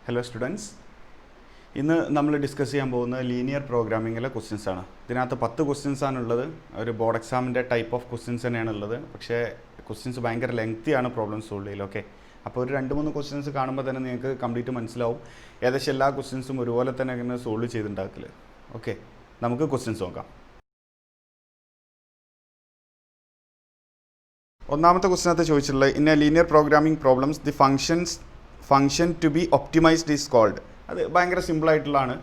Hello students, ഇന്ന് നമ്മൾ discuss ചെയ്യാൻ പോകുന്ന ലീനിയർ പ്രോഗ്രാമിങ്ങിലെ ക്വസ്റ്റ്യൻസ് ആണ്. ഇതിനകത്ത് 10 ക്വസ്റ്റ്യൻസ് ആണുള്ളത്. ഒരു ബോർഡ് എക്സാമിൻ്റെ ടൈപ്പ് ഓഫ് ക്വസ്റ്റ്യൻസ് തന്നെയാണ് ഉള്ളത്. പക്ഷേ ക്വസ്റ്റ്യൻസ് ഭയങ്കര ലെങ്തിയാണ് പ്രോബ്ലം സോൾവ് ചെയ്യൽ. ഓക്കെ, അപ്പോൾ ഒരു 2-3 ക്വസ്റ്റ്യൻസ് കാണുമ്പോൾ തന്നെ നിങ്ങൾക്ക് കംപ്ലീറ്റ് മനസ്സിലാവും. ഏകദേശം എല്ലാ ക്വസ്റ്റ്യൻസും ഒരുപോലെ തന്നെ ഇങ്ങനെ സോൾവ് ചെയ്തുണ്ടാക്കൽ. ഓക്കെ, നമുക്ക് ക്വസ്റ്റ്യൻസ് നോക്കാം. ഒന്നാമത്തെ ക്വസ്റ്റിനകത്ത് ചോദിച്ചിട്ടുള്ളത് in a linear programming problems the function to be optimized is called. അത് ഭയങ്കര സിമ്പിളായിട്ടുള്ളതാണ്.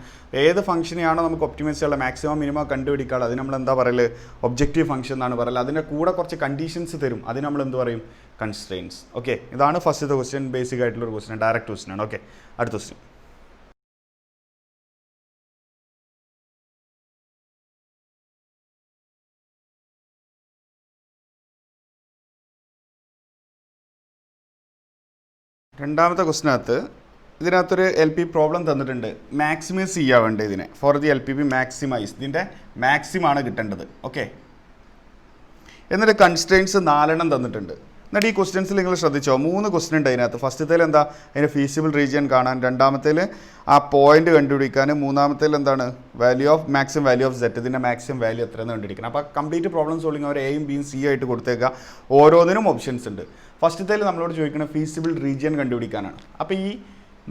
ഏത് ഫംഗ്ഷനെയാണോ നമുക്ക് ഒപ്റ്റിമൈസ് ചെയ്യാനുള്ള മാക്സിമം മിനിമം കണ്ടുപിടിക്കാനുള്ളത് അത് നമ്മൾ എന്താ പറയൽ, ഒബ്ജക്റ്റീവ് ഫംഗ്ഷൻ എന്നാണ് പറയൽ. അതിൻ്റെ കൂടെ കുറച്ച് കണ്ടീഷൻസ് തരും, അത് നമ്മൾ എന്ത് പറയും, കൺസ്ട്രെയിൻസ്. ഓക്കെ, ഇതാണ് ഫസ്റ്റത്തെ ക്വസ്റ്റ്യൻ. ബേസിക് ആയിട്ടുള്ള ഒരു ക്വസ്റ്റ്യൻ, ഡയറക്റ്റ് ക്വസ്റ്റ്യൻ ആണ്. ഓക്കെ, അടുത്ത ക്വസ്റ്റ്യൻ. രണ്ടാമത്തെ ക്വസ്റ്റിനകത്ത് ഇതിനകത്തൊരു എൽ പി പ്രോബ്ലം തന്നിട്ടുണ്ട്. മാക്സിമൈസ് ചെയ്യാൻ വേണ്ടി ഇതിനെ for the L P be maximize, ഇതിൻ്റെ മാക്സിമാണ് കിട്ടേണ്ടത്. ഓക്കെ, എന്നിട്ട് കൺസ്ട്രെയിൻസ് 4 തന്നിട്ടുണ്ട്. എന്നിട്ട് ഈ ക്വസ്റ്റ്യൻസിൽ നിങ്ങൾ ശ്രദ്ധിച്ചോ, 3 ക്വസ്റ്റ്യൻ ഉണ്ട് അതിനകത്ത്. ഫസ്റ്റത്തേൽ എന്താ, അതിൻ്റെ ഫീസിബിൾ റീജിയൻ കാണാൻ, രണ്ടാമത്തേൽ ആ പോയിന്റ് കണ്ടുപിടിക്കാൻ, മൂന്നാമത്തേൽ എന്താണ് മാക്സിമം വാല്യൂ ഓഫ് സെറ്റ്, ഇതിൻ്റെ മാക്സിമം വാല്യൂ എത്രയെന്ന് കണ്ടുപിടിക്കണം. അപ്പോൾ കംപ്ലീറ്റ് പ്രോബ്ലം സോൾവിങ് അവർ എയും ബിയും സി ആയിട്ട് കൊടുത്തേക്കുക. ഓരോന്നിനും ഓപ്ഷൻസ് ഉണ്ട്. ഫസ്റ്റത്തേൽ നമ്മളോട് ചോദിക്കുന്നത് ഫീസിബിൾ റീജിയൻ കണ്ടുപിടിക്കാനാണ്. അപ്പോൾ ഈ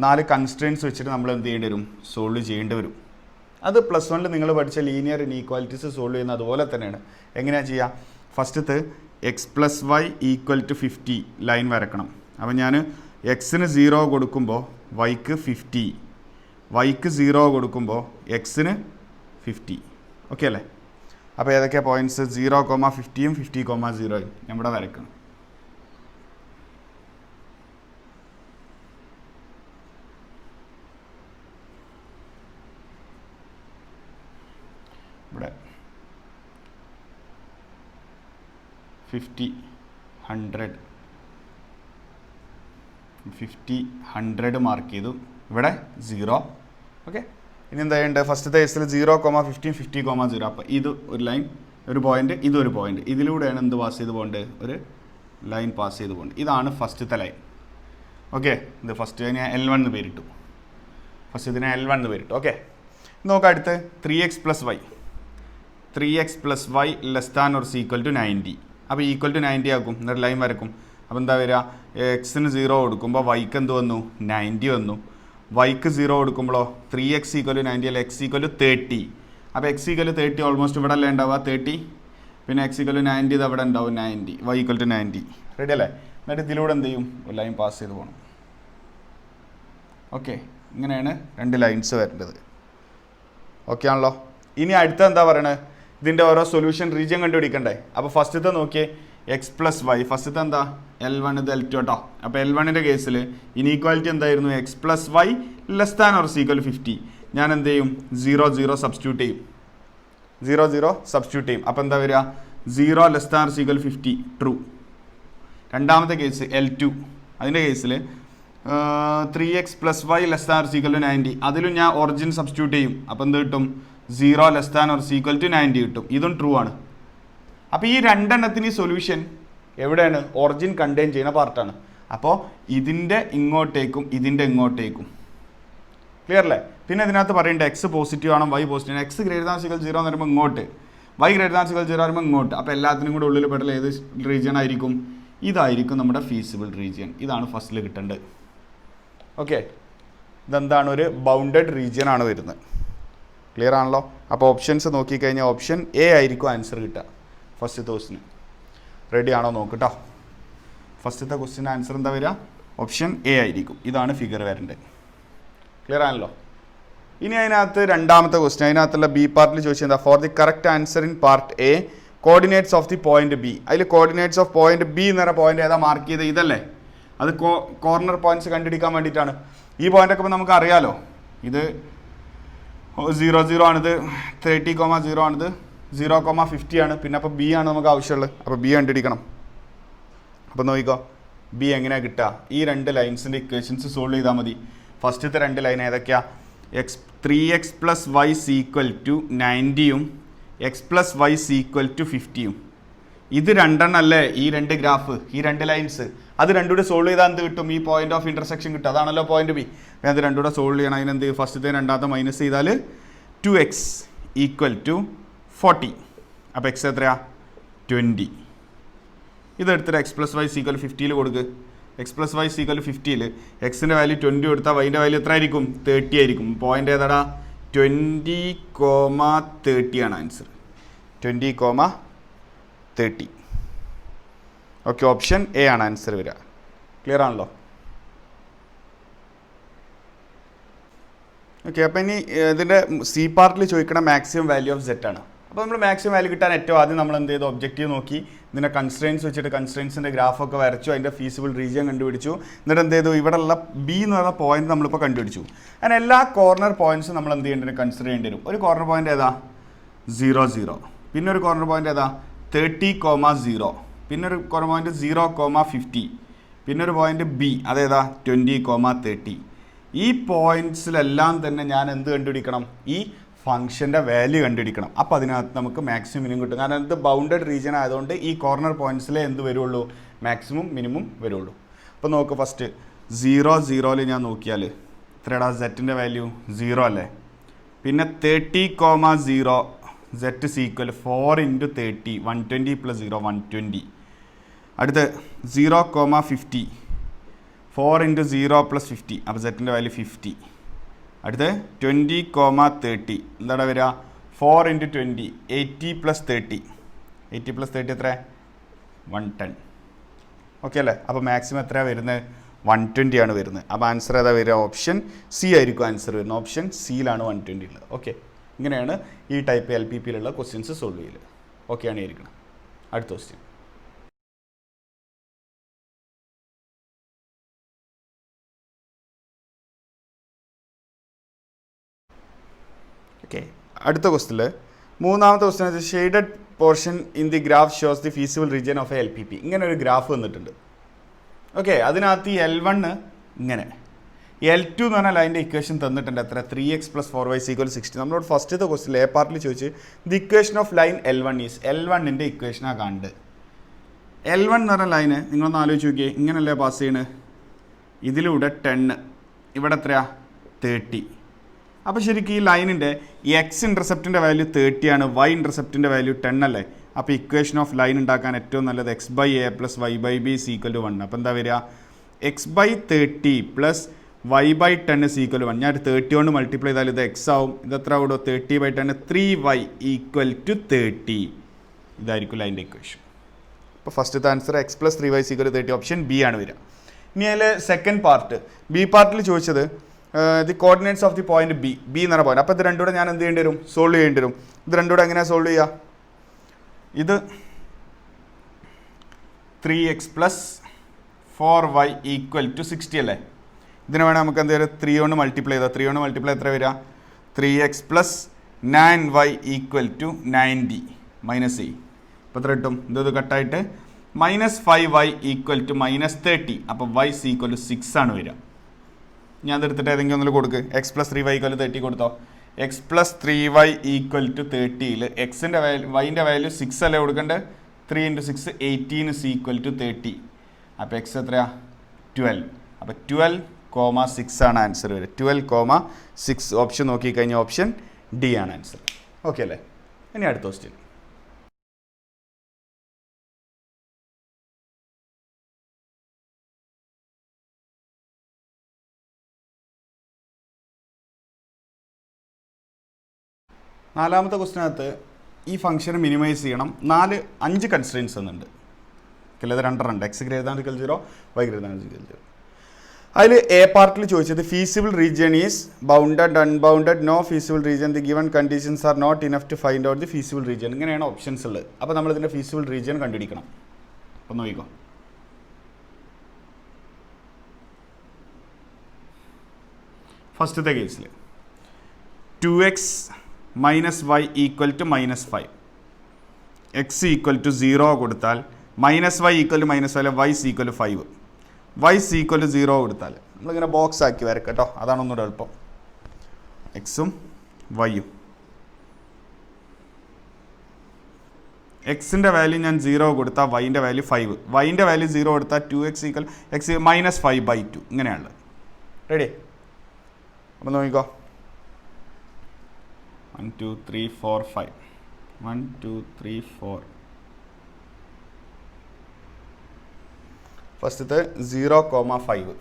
4 കൺസ്ട്രെയിൻസ് വെച്ചിട്ട് നമ്മൾ എന്ത് ചെയ്യേണ്ടി വരും, സോൾവ് ചെയ്യേണ്ടി വരും. അത് +1 നിങ്ങൾ പഠിച്ച ലീനിയർ ഇനീക്വാലിറ്റീസ് സോൾവ് ചെയ്യുന്ന അതുപോലെ തന്നെയാണ്. എങ്ങനെയാണ് ചെയ്യുക, ഫസ്റ്റത്തെ x+y = 50 ലൈൻ വരക്കണം. അപ്പോൾ ഞാൻ എക്സിന് 0 കൊടുക്കുമ്പോൾ വൈക്ക് 50, വൈക്ക് 0 കൊടുക്കുമ്പോൾ എക്സിന് 50. ഓക്കെ അല്ലേ? അപ്പോൾ ഏതൊക്കെയാണ് പോയിൻറ്റ്സ്, 0,50യും 50,0യും നമ്മുടെ വരക്കണം. ഇവിടെ 50, 100, 50, 100 മാർക്ക് ചെയ്തു. ഇവിടെ 0. ഓക്കെ, ഇനി എന്താ ചെയ്യേണ്ടത്, ഫസ്റ്റത്തെ കേസിൽ 0,50, 50,0. അപ്പോൾ ഇത് ഒരു ലൈൻ, ഒരു പോയിന്റ്, ഇതൊരു പോയിന്റ്, ഇതിലൂടെയാണ് എന്ത് പാസ് ചെയ്ത് പോകേണ്ടത്, ഒരു ലൈൻ പാസ് ചെയ്ത് പോകേണ്ടത്. ഇതാണ് ഫസ്റ്റത്തെ ലൈൻ. ഓക്കെ, ഇത് ഫസ്റ്റ് ഞാൻ L1 എന്ന് പേരിട്ടു. ഫസ്റ്റ് ഇതിനെ L1 എന്ന് പേരിട്ടു. ഓക്കെ, നോക്കാം അടുത്ത് 3x+y. 3x+y <= 90. അപ്പോൾ = 90 ആക്കും. എന്നിട്ട് ലൈൻ വരക്കും. അപ്പോൾ എന്താ വരിക, എക്സിന് 0 കൊടുക്കുമ്പോൾ വൈക്ക് എന്ത് വന്നു, 90 വന്നു. വൈക്ക് 0 കൊടുക്കുമ്പോഴോ 3x = 90 അല്ല, x = 30. അപ്പോൾ x = 30 ഓൾമോസ്റ്റ് ഇവിടെ അല്ലേ ഉണ്ടാവുക 30, പിന്നെ x = 90 ഇത് അവിടെ ഉണ്ടാവും 90, y = 90. റെഡി അല്ലേ? എന്നിട്ട് ഇതിലൂടെ എന്ത് ചെയ്യും, ഒരു ലൈൻ പാസ് ചെയ്ത് പോകണം. ഓക്കെ, ഇങ്ങനെയാണ് 2 ലൈൻസ് വരേണ്ടത്. ഓക്കെ ആണല്ലോ? ഇനി അടുത്ത എന്താ പറയണത്, ഇതിൻ്റെ ഓരോ സൊല്യൂഷൻ റീജിയൻ കണ്ടുപിടിക്കണ്ടേ. അപ്പോൾ ഫസ്റ്റത്തെ നോക്കിയേ, x+y. ഫസ്റ്റത്തെ എന്താ, L1 ഇത് L2 കേട്ടോ. അപ്പോൾ L1ൻ്റെ കേസിൽ ഇനീക്വാലിറ്റി എന്തായിരുന്നു, x+y <= 50. ഞാൻ എന്ത് ചെയ്യും, 0, 0 സബ്സ്റ്റിറ്റ്യൂട്ട് ചെയ്യും. 0, 0 സബ്സ്റ്റിറ്റ്യൂട്ട് ചെയ്യും. അപ്പോൾ എന്താ വരിക, 0 <= 50 ട്രൂ. രണ്ടാമത്തെ കേസ് L2, അതിൻ്റെ കേസിൽ 3x+y <= 90. അതിലും ഞാൻ ഒറിജിൻ സബ്സ്റ്റിറ്റ്യൂട്ട് ചെയ്യും. അപ്പോൾ എന്ത് കിട്ടും, 0 <= 90 കിട്ടും. ഇതും ട്രൂ ആണ്. അപ്പോൾ ഈ 2 എണ്ണത്തിന് സൊല്യൂഷൻ എവിടെയാണ്, ഒറിജിൻ കണ്ടെയ്ൻ ചെയ്യുന്ന പാർട്ടാണ്. അപ്പോൾ ഇതിൻ്റെ ഇങ്ങോട്ടേക്കും ഇതിൻ്റെ ഇങ്ങോട്ടേക്കും. ക്ലിയർ അല്ലേ? പിന്നെ ഇതിനകത്ത് പറയേണ്ടത് എക്സ് പോസിറ്റീവ് ആണ്, വൈ പോസിറ്റീവ് ആണ്. x > 0 എന്ന് പറയുമ്പോൾ ഇങ്ങോട്ട്, y > 0 പറയുമ്പോൾ ഇങ്ങോട്ട്. അപ്പോൾ എല്ലാത്തിനും കൂടെ ഉള്ളിൽ പെട്ടൽ ഏത് റീജിയൻ ആയിരിക്കും, ഇതായിരിക്കും നമ്മുടെ ഫീസിബിൾ റീജിയൻ. ഇതാണ് ഫസ്റ്റിൽ കിട്ടേണ്ടത്. ഓക്കെ, ഇതെന്താണ്, ഒരു ബൗണ്ടഡ് റീജിയൻ ആണ് വരുന്നത്. ക്ലിയർ ആണല്ലോ? അപ്പോൾ ഓപ്ഷൻസ് നോക്കിക്കഴിഞ്ഞാൽ ഓപ്ഷൻ എ ആയിരിക്കും ആൻസർ കിട്ടുക ഫസ്റ്റത്തെ ക്വസ്റ്റിന്. റെഡി ആണോ നോക്കട്ടോ. ഫസ്റ്റത്തെ ക്വസ്റ്റിന് ആൻസർ എന്താ വരിക, ഓപ്ഷൻ എ ആയിരിക്കും. ഇതാണ് ഫിഗർ വരേണ്ടത്. ക്ലിയർ ആണല്ലോ? ഇനി അതിനകത്ത് രണ്ടാമത്തെ ക്വസ്റ്റ്യൻ, അതിനകത്തുള്ള ബി പാർട്ടിൽ ചോദിച്ചത് എന്താ, for the correct answer in part A coordinates of the point B. അതിൽ കോർഡിനേറ്റ്സ് ഓഫ് പോയിന്റ് ബി എന്ന് പറയുന്ന പോയിന്റ് ഏതാ മാർക്ക് ചെയ്ത്, ഇതല്ലേ. അത് കോർണർ പോയിന്റ്സ് കണ്ടുപിടിക്കാൻ വേണ്ടിയിട്ടാണ്. ഈ പോയിന്റൊക്കെ ഇപ്പോൾ നമുക്ക് അറിയാലോ. ഇത് 0, 0 ആണിത്, 30,0 ആണിത്, 0,50 ആണ്. പിന്നെ അപ്പോൾ ബി ആണ് നമുക്ക് ആവശ്യമുള്ളത്. അപ്പോൾ ബി കണ്ടുപിടിക്കണം. അപ്പോൾ നോക്കിക്കോ, ബി എങ്ങനെയാണ് കിട്ടുക, ഈ 2 ലൈൻസിൻ്റെ ഇക്വേഷൻസ് സോൾവ് ചെയ്താൽ മതി. ഫസ്റ്റത്തെ 2 ലൈൻ ഏതൊക്കെയാണ്, 3x+y = 90യും x+y = 50യും. ഇത് 2 അല്ലേ ഈ 2 ഗ്രാഫ്, ഈ 2 ലൈൻസ്. അത് രണ്ടും കൂടെ സോൾവ് ചെയ്താൽ എന്ത് കിട്ടും? ഈ പോയിന്റ് ഓഫ് ഇൻ്റർസെക്ഷൻ കിട്ടും. അതാണല്ലോ പോയിന്റ് ബി. അപ്പോൾ അത് രണ്ടും കൂടെ സോൾവ് ചെയ്യണം. അതിനെന്ത് ഫസ്റ്റത്തെ രണ്ടാമത്തെ മൈനസ് ചെയ്താൽ 2x = 40. അപ്പോൾ എക്സ് എത്രയാ? 20. ഇതെടുത്തിട്ട് x + y = 50 കൊടുക്ക്. x + y = 50 എക്സിൻ്റെ വാല്യൂ 20 കൊടുത്താൽ വൈൻ്റെ വാല്യൂ എത്ര ആയിരിക്കും? 30 ആയിരിക്കും. പോയിന്റ് ഏതാടാ? 20,30 ആണ് ആൻസർ. 20,30. ഓക്കെ, ഓപ്ഷൻ എ ആണ് ആൻസർ വരിക. ക്ലിയർ ആണല്ലോ? ഓക്കെ, അപ്പോൾ ഇനി ഇതിൻ്റെ സി പാർട്ടിൽ ചോദിക്കണ മാക്സിമം വാല്യൂ ഓഫ് സെറ്റ് ആണ്. അപ്പോൾ നമ്മൾ മാക്സിമം വാല്യൂ കിട്ടാൻ ഏറ്റവും ആദ്യം നമ്മൾ എന്ത് ചെയ്തു? ഒബ്ജക്റ്റീവ് നോക്കി, ഇതിൻ്റെ കൺസ്ട്രെയിൻസ് വെച്ചിട്ട് കൺസ്ട്രെയിൻസിൻ്റെ ഗ്രാഫൊക്കെ വരച്ചു, അതിൻ്റെ ഫീസിബിൾ റീജിയൻ കണ്ടുപിടിച്ചു. എന്നിട്ട് എന്ത് ചെയ്തു? ഇവിടെയുള്ള ബി എന്ന് പറയുന്ന പോയിന്റ് നമ്മളിപ്പോൾ കണ്ടുപിടിച്ചു. അങ്ങനെ എല്ലാ കോർണർ പോയിന്റ്സും നമ്മൾ എന്ത് ചെയ്യേണ്ടി വരും? കൺസിഡർ ചെയ്യേണ്ടി വരും. ഒരു കോർണർ പോയിന്റ് ഏതാ? 0, 0. പിന്നെ ഒരു കോർണർ പോയിന്റ് ഏതാ? 30,0. പിന്നെ ഒരു കോർണർ പോയിന്റ് 0,50. പിന്നെ ഒരു പോയിന്റ് ബി, അതേതാ? 20,30. ഈ പോയിന്റ്സിലെല്ലാം തന്നെ ഞാൻ എന്ത് കണ്ടുപിടിക്കണം? ഈ ഫംഗ്ഷൻ്റെ വാല്യൂ കണ്ടുപിടിക്കണം. അപ്പോൾ അതിനകത്ത് നമുക്ക് മാക്സിമം മിനിമം കിട്ടും. കാരണം ഇത് ബൗണ്ടഡ് റീജിയൻ ആയതുകൊണ്ട് ഈ കോർണർ പോയിന്റ്സിലെ എന്ത് വരുള്ളൂ? മാക്സിമം മിനിമം വരുള്ളൂ. അപ്പോൾ നോക്ക്, ഫസ്റ്റ് 0, 0 ഞാൻ നോക്കിയാൽ എത്രയാടാ? സെറ്റിൻ്റെ വാല്യൂ 0 അല്ലേ? പിന്നെ 30,0 z = 4 × 30, 120 + 0, 120. അടുത്ത് 0,50, 4 × 0 + 50, അപ്പോൾ സെറ്റിൻ്റെ വാല്യൂ 50. അടുത്ത് 20,30 എന്താണ് വരിക? 4 × 20, 80 + 30. 80 + 30 എത്ര? 110. ഓക്കെ അല്ലേ? അപ്പോൾ മാക്സിമം എത്രയാണ് വരുന്നത്? 120 ആണ് വരുന്നത്. അപ്പോൾ ആൻസർ ഏതാ വരിക? ഓപ്ഷൻ സി ആയിരിക്കും ആൻസർ വരുന്നത്. ഓപ്ഷൻ സിയിലാണ് 120 ഉള്ളത്. ഓക്കെ, ഇങ്ങനെയാണ് ഈ ടൈപ്പ് LPPയിലുള്ള ക്വസ്റ്റ്യൻസ് സോൾവ് ചെയ്യൽ. ഓക്കെ ആണ് ഇരിക്കണം. അടുത്ത ക്വസ്റ്റ്യൻ. ഓക്കെ, അടുത്ത ക്വസ്റ്റിൽ മൂന്നാമത്തെ ക്വസ്റ്റ്യൻ വെച്ചാൽ shaded portion in the graph shows the feasible region of LPP. ഇങ്ങനെ ഒരു ഗ്രാഫ് വന്നിട്ടുണ്ട്. ഓക്കെ, അതിനകത്ത് ഈ L1 ഇങ്ങനെ, L2 എന്ന് പറഞ്ഞാൽ അതിൻ്റെ ഇക്വേഷൻ തന്നിട്ടുണ്ട്. എത്ര? 3x + 4y = 60. നമ്മളോട് ഫസ്റ്റത്തെ ക്വസ്റ്റിൽ എ പാർട്ടിൽ ചോദിച്ച് the equation of line L1 is, L1ൻ്റെ ഇക്വേഷനാണ് കണ്ട്. L1 എന്ന് പറഞ്ഞ ലൈന് നിങ്ങളൊന്ന് ആലോചിച്ച് നോക്കിയേ, ഇങ്ങനല്ലേ പാസ് ചെയ്യണത്? ഇതിലൂടെ 10, ഇവിടെ എത്രയാ? 30. അപ്പോൾ ശരിക്കും ഈ ലൈനിൻ്റെ എക്സ് ഇൻ്റർസെപ്റ്റിൻ്റെ വാല്യൂ 30 ആണ്, വൈ ഇൻ്റർസെപ്റ്റിൻ്റെ വാല്യൂ 10 അല്ലേ? അപ്പോൾ ഇക്വേഷൻ ഓഫ് ലൈൻ ഉണ്ടാക്കാൻ ഏറ്റവും നല്ലത് x/a + y/b = 1. അപ്പോൾ എന്താ വരിക? x/30 + y/10 = 1. ഞാൻ 30 കൊണ്ട് മൾട്ടിപ്ലൈ ചെയ്താൽ ഇത് എക്സ് ആവും. ഇതെത്ര ആവുമോ? 30/10, 3y = 30. ഇതായിരിക്കും ലൈൻ്റെ ഇക്വേഷൻ. അപ്പോൾ ഫസ്റ്റത്തെ answer x + 3y = 30, option B ആണ് വരിക. ഇനി അതിൽ സെക്കൻഡ് പാർട്ട്, ബി പാർട്ടിൽ ചോദിച്ചത് the coordinates of the point B എന്ന് പറഞ്ഞ പോയിന്റ്. അപ്പോൾ ഇത് രണ്ടുകൂടെ ഞാൻ എന്ത് ചെയ്യേണ്ടി വരും? സോൾവ് ചെയ്യേണ്ടി വരും. ഇത് രണ്ടുകൂടെ എങ്ങനെയാണ് സോൾവ് ചെയ്യുക? ഇത് 3x + 4y = 60 അല്ലേ? ഇതിനെ വേണേൽ നമുക്ക് എന്ത് ചെയ്യും? 3 കൊണ്ട് മൾട്ടിപ്ലൈ ചെയ്താൽ 3 കൊണ്ട് മൾട്ടിപ്ലൈ എത്ര വരിക? 3x + 9y = 90 മൈനസ് ചെയ്യും. അപ്പോൾ എത്ര കിട്ടും? ഇത് കട്ടായിട്ട് -5y = -30. അപ്പോൾ y = 6 ആണ് വരിക. ഞാൻ അതെടുത്തിട്ട് ഏതെങ്കിലും ഒന്നിൽ കൊടുക്ക്. x + 3y = 30 കൊടുത്തോ. x + 3y = 30യിൽ എക്സിൻ്റെ വാല്യൂ, വൈൻ്റെ വാല്യൂ 6 അല്ലേ കൊടുക്കേണ്ടത്? 3 × 6 18 = 30. അപ്പോൾ എക്സ് എത്രയാ? 12. അപ്പോൾ 12,6 ആണ് ആൻസർ വരിക. 12,6. ഓപ്ഷൻ നോക്കിക്കഴിഞ്ഞാൽ ഓപ്ഷൻ ഡി ആണ് ആൻസർ. ഓക്കെ അല്ലേ? ഇനി അടുത്ത ക്വസ്റ്റ്യൻ. നാലാമത്തെ ക്വസ്റ്റിനകത്ത് ഈ ഫംഗ്ഷനെ മിനിമൈസ് ചെയ്യണം. 5 കൺസ്ട്രെയിൻസ് എന്നുണ്ട്. ഇത് 2 ഉണ്ട്. x > 0, y > 0. അതിൽ എ പാർട്ടിൽ ചോദിച്ചത് feasible region is bounded, unbounded, no feasible region, the given conditions are not enough to find out the feasible region. ഇങ്ങനെയാണ് ഓപ്ഷൻസ് ഉള്ളത്. അപ്പോൾ നമ്മൾ ഇതിൻ്റെ ഫീസിബിൾ റീജിയൻ കണ്ടുപിടിക്കണം. അപ്പോൾ നോക്കിക്കോ. ഫസ്റ്റത്തെ കേസിൽ 2x - y = -5, x = 0 കൊടുത്താൽ -y = -5, y = 5, y = 0 കൊടുത്താൽ നമ്മളിങ്ങനെ ബോക്സ് ആക്കി വരക്കാം കേട്ടോ. അതാണ് ഒന്നുകൂടെ എളുപ്പം. എക്സും വൈയും എക്സിൻ്റെ വാല്യൂ ഞാൻ 0 കൊടുത്താൽ വൈൻ്റെ വാല്യൂ 5, വൈൻ്റെ വാല്യൂ 0 കൊടുത്താൽ 2x ഈക്വൽ എക്സ് -5/2 ഇങ്ങനെയാണുള്ളത്. റെഡി? അപ്പോൾ നോക്കിക്കോ, 1 2 3 4 5 1 2 3 4. ഫസ്റ്റത്തെ 0,5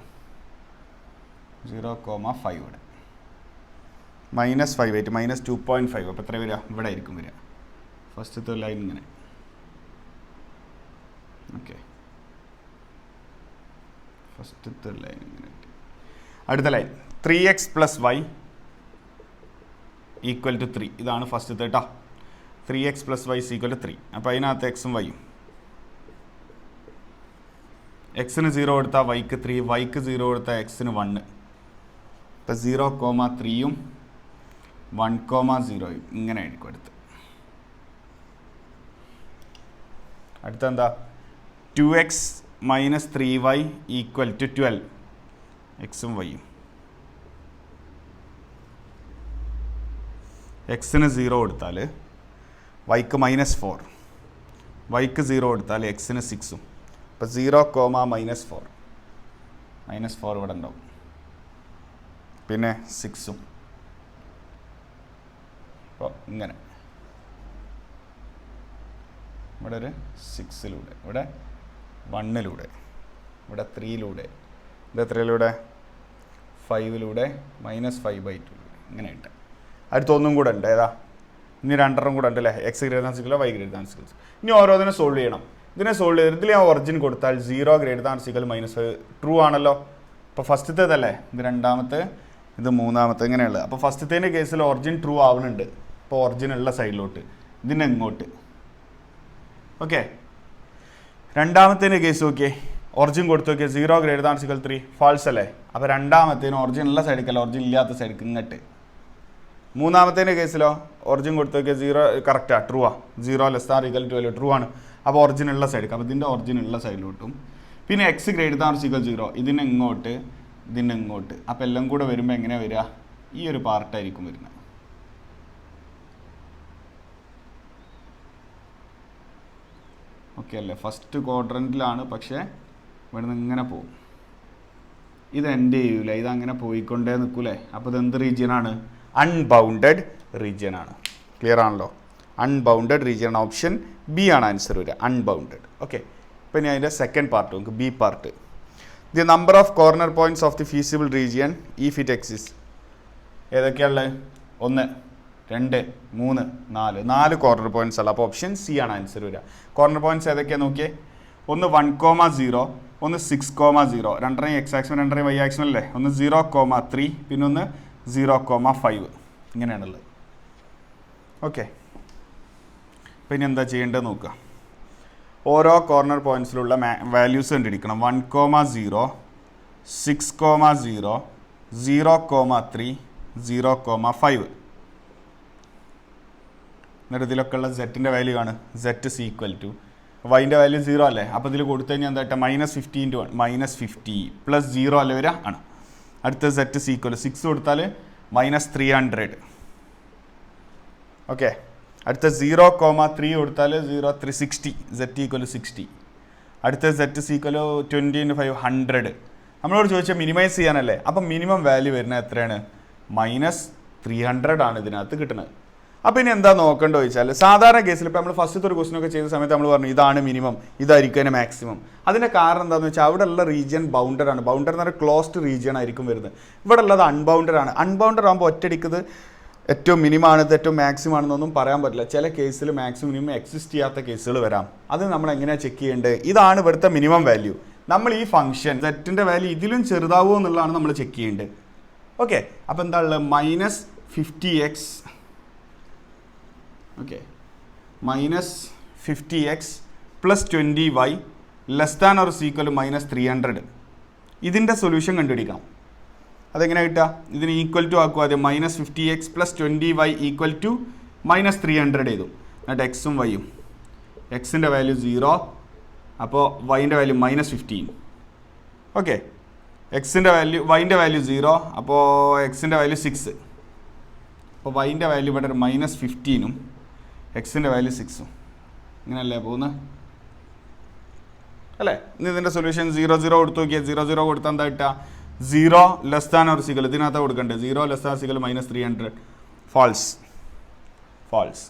ഇവിടെ -5 -2.5. അപ്പോൾ എത്ര വരിക? ഇവിടെ ആയിരിക്കും വരിക. ഫസ്റ്റത്തെ ലൈൻ ഇങ്ങനെ. ഓക്കെ, ഫസ്റ്റത്തെ ലൈൻ ഇങ്ങനെ. അടുത്ത ലൈൻ 3x + y = 3. ഇതാണ് ഫസ്റ്റത്തെ കേട്ടോ. 3x + y = 3. അപ്പോൾ അതിനകത്ത് എക്സും വൈയും. എക്സിന് 0 കൊടുത്താൽ വൈക്ക് 3, വൈക്ക് 0 കൊടുത്താൽ എക്സിന് 1. ഇപ്പം 0,3യും 1,0യും ഇങ്ങനെ ആയിരിക്കും അടുത്ത്. അടുത്തെന്താ? 2x - 3y = 12. എക്സും വൈയും. എക്സിന് 0 കൊടുത്താൽ വൈക്ക് -4, വൈക്ക് 0 കൊടുത്താൽ എക്സിന് 6ഉം. അപ്പോൾ 0,-4 -4 ഇവിടെ ഉണ്ടാവും. പിന്നെ 6ഉം. അപ്പോൾ ഇങ്ങനെ ഇവിടെ ഒരു 6ലൂടെ, ഇവിടെ 1ലൂടെ, ഇവിടെ 3ലൂടെ, ഇത് എത്രയിലൂടെ? 5ലൂടെ, -5/2 ഇങ്ങനെ ഉണ്ട്. അടുത്തൊന്നും കൂടെ ഉണ്ട്. ഏതാ? ഇനി 2 കൂടെ ഉണ്ട് അല്ലേ? X > 6 y > 6. ഇനി ഓരോന്നിനും സോൾവ് ചെയ്യണം. ഇതിനെ സോൾവ് ചെയ്ത് ഇതിൽ ഞാൻ ഒറിജിൻ കൊടുത്താൽ 0 > -5 ട്രൂ ആണല്ലോ. അപ്പോൾ ഫസ്റ്റത്തേതല്ലേ ഇത്, രണ്ടാമത്തെ ഇത്, മൂന്നാമത്തെ ഇങ്ങനെയുള്ളത്. അപ്പോൾ ഫസ്റ്റത്തേൻ്റെ കേസിൽ ഒറിജിൻ ട്രൂ ആവുന്നുണ്ട്. അപ്പോൾ ഒറിജിൻ ഉള്ള സൈഡിലോട്ട്, ഇതിനെ ഇങ്ങോട്ട്. ഓക്കെ, രണ്ടാമത്തേൻ്റെ കേസ് നോക്കിയേ, ഒറിജിൻ കൊടുത്തു നോക്കിയാൽ 0 > 3 ഫാൾസ് അല്ലേ? അപ്പോൾ രണ്ടാമത്തേന് ഒറിജിൻ ഉള്ള സൈഡിക്കല്ല, ഒറിജിൻ ഇല്ലാത്ത സൈഡിക്ക് ഇങ്ങോട്ട്. മൂന്നാമത്തേൻ്റെ കേസിലോ ഒറിജിൻ കൊടുത്തു നോക്കിയാൽ 0 കറക്റ്റാണ്, ട്രൂ ആ. 0 > 12 ട്രൂ ആണ്. അപ്പോൾ ഒറിജിൻ ഉള്ള സൈഡിക്ക്, അപ്പോൾ ഇതിൻ്റെ ഒറിജിൻ ഉള്ള സൈഡിലോട്ടും. പിന്നെ x > 0 ഇതിന് ഇങ്ങോട്ട്, ഇതിൻ്റെ ഇങ്ങോട്ട്. അപ്പോൾ എല്ലാം കൂടെ വരുമ്പോൾ എങ്ങനെയാണ് വരിക? ഈ ഒരു പാർട്ടായിരിക്കും വരുന്നത്. ഓക്കെ അല്ലേ? ഫസ്റ്റ് ക്വാഡ്രൻറ്റിലാണ്, പക്ഷേ ഇവിടെ നിന്ന് ഇങ്ങനെ പോകും. ഇത് എൻഡ് ചെയ്യൂല, ഇതങ്ങനെ പോയിക്കൊണ്ടേ നിൽക്കൂലേ? അപ്പോൾ ഇതെന്ത് റീജിയനാണ്? അൺബൗണ്ടഡ് റീജിയൻ ആണ്. ക്ലിയർ ആണല്ലോ? Unbounded region. ഓപ്ഷൻ ബി ആണ് ആൻസർ വരിക, അൺബൗണ്ടഡ്. ഓക്കെ, ഇപ്പം ഇനി അതിൻ്റെ സെക്കൻഡ് പാർട്ട് നമുക്ക്, B part. The number of corner points of the feasible region if it exist. ഏതൊക്കെയാണുള്ളത്? 1 2 3 4 കോർണർ പോയിൻറ്റ്സ് അല്ല. അപ്പോൾ ഓപ്ഷൻ സി ആണ് ആൻസർ വരിക. കോർണർ പോയിൻറ്റ്സ് ഏതൊക്കെയാണ് നോക്കിയേ? ഒന്ന് 1,0, ഒന്ന് 6,0, രണ്ടെണ്ണം എക്സ് ആക്സിനും രണ്ടെണ്ണം വൈ ആക്സിനും അല്ലേ? ഒന്ന് 0,3, പിന്നെ ഒന്ന് 0,5 ഇങ്ങനെയാണുള്ളത്. ഓക്കെ, അപ്പോൾ ഇനി എന്താ ചെയ്യേണ്ടത് നോക്കുക. ഓരോ കോർണർ പോയിൻറ്റ്സിലുള്ള വാല്യൂസ് കണ്ടുപിടിക്കണം. 1,0, 6,0, 0,3, 0,5. എന്നിട്ട് ഇതിലൊക്കെ ഉള്ള സെറ്റിൻ്റെ വാല്യൂ ആണ്. സെറ്റ് = വൈൻ്റെ വാല്യൂ 0 അല്ലേ? അപ്പോൾ ഇതിൽ കൊടുത്തു കഴിഞ്ഞാൽ എന്താ -15 × 1 -50 + 0 അല്ലേ വരിക? ആണ്. അടുത്ത സെറ്റ് = 6 കൊടുത്താൽ -300. ഓക്കെ, അടുത്ത 0,3 കൊടുത്താൽ 0,360, സെറ്റ് = 60. അടുത്ത സെറ്റ് = 20 × 5 100. നമ്മളോട് ചോദിച്ചാൽ മിനിമൈസ് ചെയ്യാനല്ലേ? അപ്പം മിനിമം വാല്യൂ വരുന്നത് എത്രയാണ്? -300 ആണ് ഇതിനകത്ത് കിട്ടുന്നത്. അപ്പോൾ ഇനി എന്താ നോക്കേണ്ടത് ചോദിച്ചാൽ, സാധാരണ കേസിൽ ഇപ്പോൾ നമ്മൾ ഫസ്റ്റത്തെ ഒരു ക്വസ്റ്റനൊക്കെ ചെയ്ത സമയത്ത് നമ്മൾ പറഞ്ഞു ഇതാണ് മിനിമം, ഇതായിരിക്കും അതിൻ്റെ മാക്സിമം. അതിൻ്റെ കാരണം എന്താണെന്ന് വെച്ചാൽ അവിടെ ഉള്ള റീജിയൻ ബൗണ്ടഡ് ആണ്. ബൗണ്ടഡ് എന്ന് പറഞ്ഞാൽ ക്ലോസ്ഡ് റീജിയൻ ആയിരിക്കും വരുന്നത്. ഇവിടെ ഉള്ളത് അൺബൗണ്ടഡ് ആണ്. അൺബൗണ്ടഡ് ആകുമ്പോൾ ഒറ്റയടിക്കുന്നത് ഏറ്റവും മിനിമം ആണ്, ഏറ്റവും മാക്സിമം ആണെന്നൊന്നും പറയാൻ പറ്റില്ല. ചില കേസിൽ മാക്സിമം മിനിമം എക്സിസ്റ്റ് ചെയ്യാത്ത കേസുകൾ വരാം. അത് നമ്മൾ എങ്ങനെയാണ് ചെക്ക് ചെയ്യേണ്ടത്? ഇതാണ് ഇവിടുത്തെ മിനിമം വാല്യൂ. നമ്മൾ ഈ ഫംഗ്ഷൻ സെറ്റിൻ്റെ വാല്യൂ ഇതിലും ചെറുതാവുമോ എന്നുള്ളതാണ് നമ്മൾ ചെക്ക് ചെയ്യേണ്ടത്. ഓക്കെ, അപ്പോൾ എന്താ ഉള്ളത്? -50x. Okay, -50x + 20y < -300. ഇതിൻ്റെ സൊല്യൂഷൻ കണ്ടുപിടിക്കണം. അതെങ്ങനെ കിട്ടുക? ഇതിന് ഈക്വൽ ടു ആക്കുക. ആദ്യം -50x + 20y = -300 ചെയ്തു. എന്നിട്ട് എക്സും വൈയും, എക്സിൻ്റെ വാല്യൂ 0, അപ്പോൾ വൈൻ്റെ വാല്യൂ -15. ഓക്കെ, എക്സിൻ്റെ വാല്യൂ വൈൻ്റെ വാല്യൂ 0, അപ്പോൾ എക്സിൻ്റെ വാല്യൂ 6. അപ്പോൾ വൈൻ്റെ വാല്യൂ ഇവിടെ ഒരു -15ഉം എക്സിൻ്റെ വാല്യൂ 6ഉം. ഇങ്ങനെയല്ലേ പോകുന്നത് അല്ലേ? ഇനി ഇതിൻ്റെ സൊല്യൂഷൻ 0 0 കൊടുത്തു നോക്കിയാൽ 0 0 കൊടുത്താൽ എന്താ കിട്ടുക? 0 ലെസ് ദാൻ ഓർ സിക്കൽ ഇതിനകത്ത് കൊടുക്കണ്ടേ? 0 ലെസ് ദാൻ സിക്കൽ -300 ഫാൾസ്.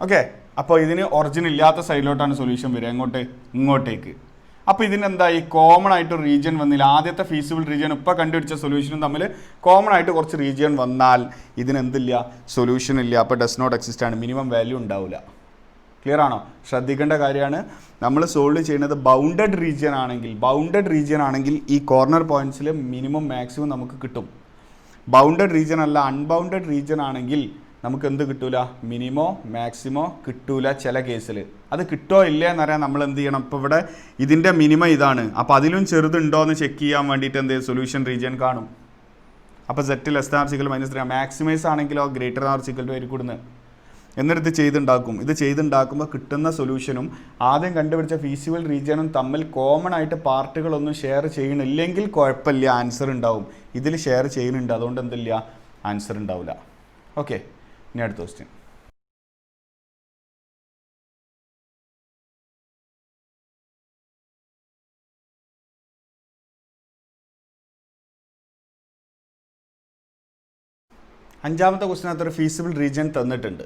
ഓക്കെ, അപ്പോൾ ഇതിന് ഒറിജിൻ ഇല്ലാത്ത സൈഡിലോട്ടാണ് സൊല്യൂഷൻ വരിക. ഇങ്ങോട്ടേക്ക്. അപ്പോൾ ഇതിനെന്തായി? കോമൺ ആയിട്ട് റീജിയൻ വന്നില്ല. ആദ്യത്തെ ഫീസിബിൾ റീജിയൻ ഇപ്പോൾ കണ്ടുപിടിച്ച സൊല്യൂഷനും തമ്മിൽ കോമൺ ആയിട്ട് കുറച്ച് റീജിയൻ വന്നാൽ ഇതിനെന്തില്ല? സൊല്യൂഷൻ ഇല്ല. അപ്പോൾ ഡസ് നോട്ട് എക്സിസ്റ്റ് ആണ്. മിനിമം വാല്യൂ ഉണ്ടാവില്ല. ക്ലിയർ ആണോ? ശ്രദ്ധിക്കേണ്ട കാര്യമാണ്. നമ്മൾ സോൾവ് ചെയ്യുന്നത് ബൗണ്ടഡ് റീജിയൻ ആണെങ്കിൽ ഈ കോർണർ പോയിന്റ്സിൽ മിനിമം മാക്സിമം നമുക്ക് കിട്ടും. ബൗണ്ടഡ് റീജിയൻ അല്ല, അൺബൗണ്ടഡ് റീജിയൻ ആണെങ്കിൽ നമുക്ക് എന്ത് കിട്ടൂല? മിനിമോ മാക്സിമോ കിട്ടൂല. ചില കേസിൽ അത് കിട്ടോ ഇല്ലേ എന്നറിയാൻ നമ്മൾ എന്ത് ചെയ്യണം? ഇപ്പോൾ ഇവിടെ ഇതിൻ്റെ മിനിമം ഇതാണ്. അപ്പോൾ അതിലും ചെറുതുണ്ടോ എന്ന് ചെക്ക് ചെയ്യാൻ വേണ്ടിയിട്ട് എന്ത് സൊല്യൂഷൻ റീജിയൻ കാണും. അപ്പോൾ set less than or equal -3 maximise ആണെങ്കിലോ greater than or equal to ആയിരിക്കും. എന്നിട്ട് ഇത് ചെയ്തുണ്ടാക്കുമ്പോൾ കിട്ടുന്ന സൊല്യൂഷനും ആദ്യം കണ്ടുപിടിച്ച ഫീസിബിൾ റീജിയനും തമ്മിൽ കോമൺ ആയിട്ട് പാർട്ടുകളൊന്നും ഷെയർ ചെയ്യണില്ലെങ്കിൽ കുഴപ്പമില്ല, ആൻസർ ഉണ്ടാവും. ഇതിൽ ഷെയർ ചെയ്യുന്നുണ്ട്, അതുകൊണ്ട് എന്തില്ല? ആൻസർ ഉണ്ടാവില്ല. ഓക്കെ, ഇനി അടുത്ത ക്വസ്റ്റ്യൻ. അഞ്ചാമത്തെ ക്വസ്റ്റ്യനകത്ത് ഒരു ഫീസിബിൾ റീജിയൻ തന്നിട്ടുണ്ട്.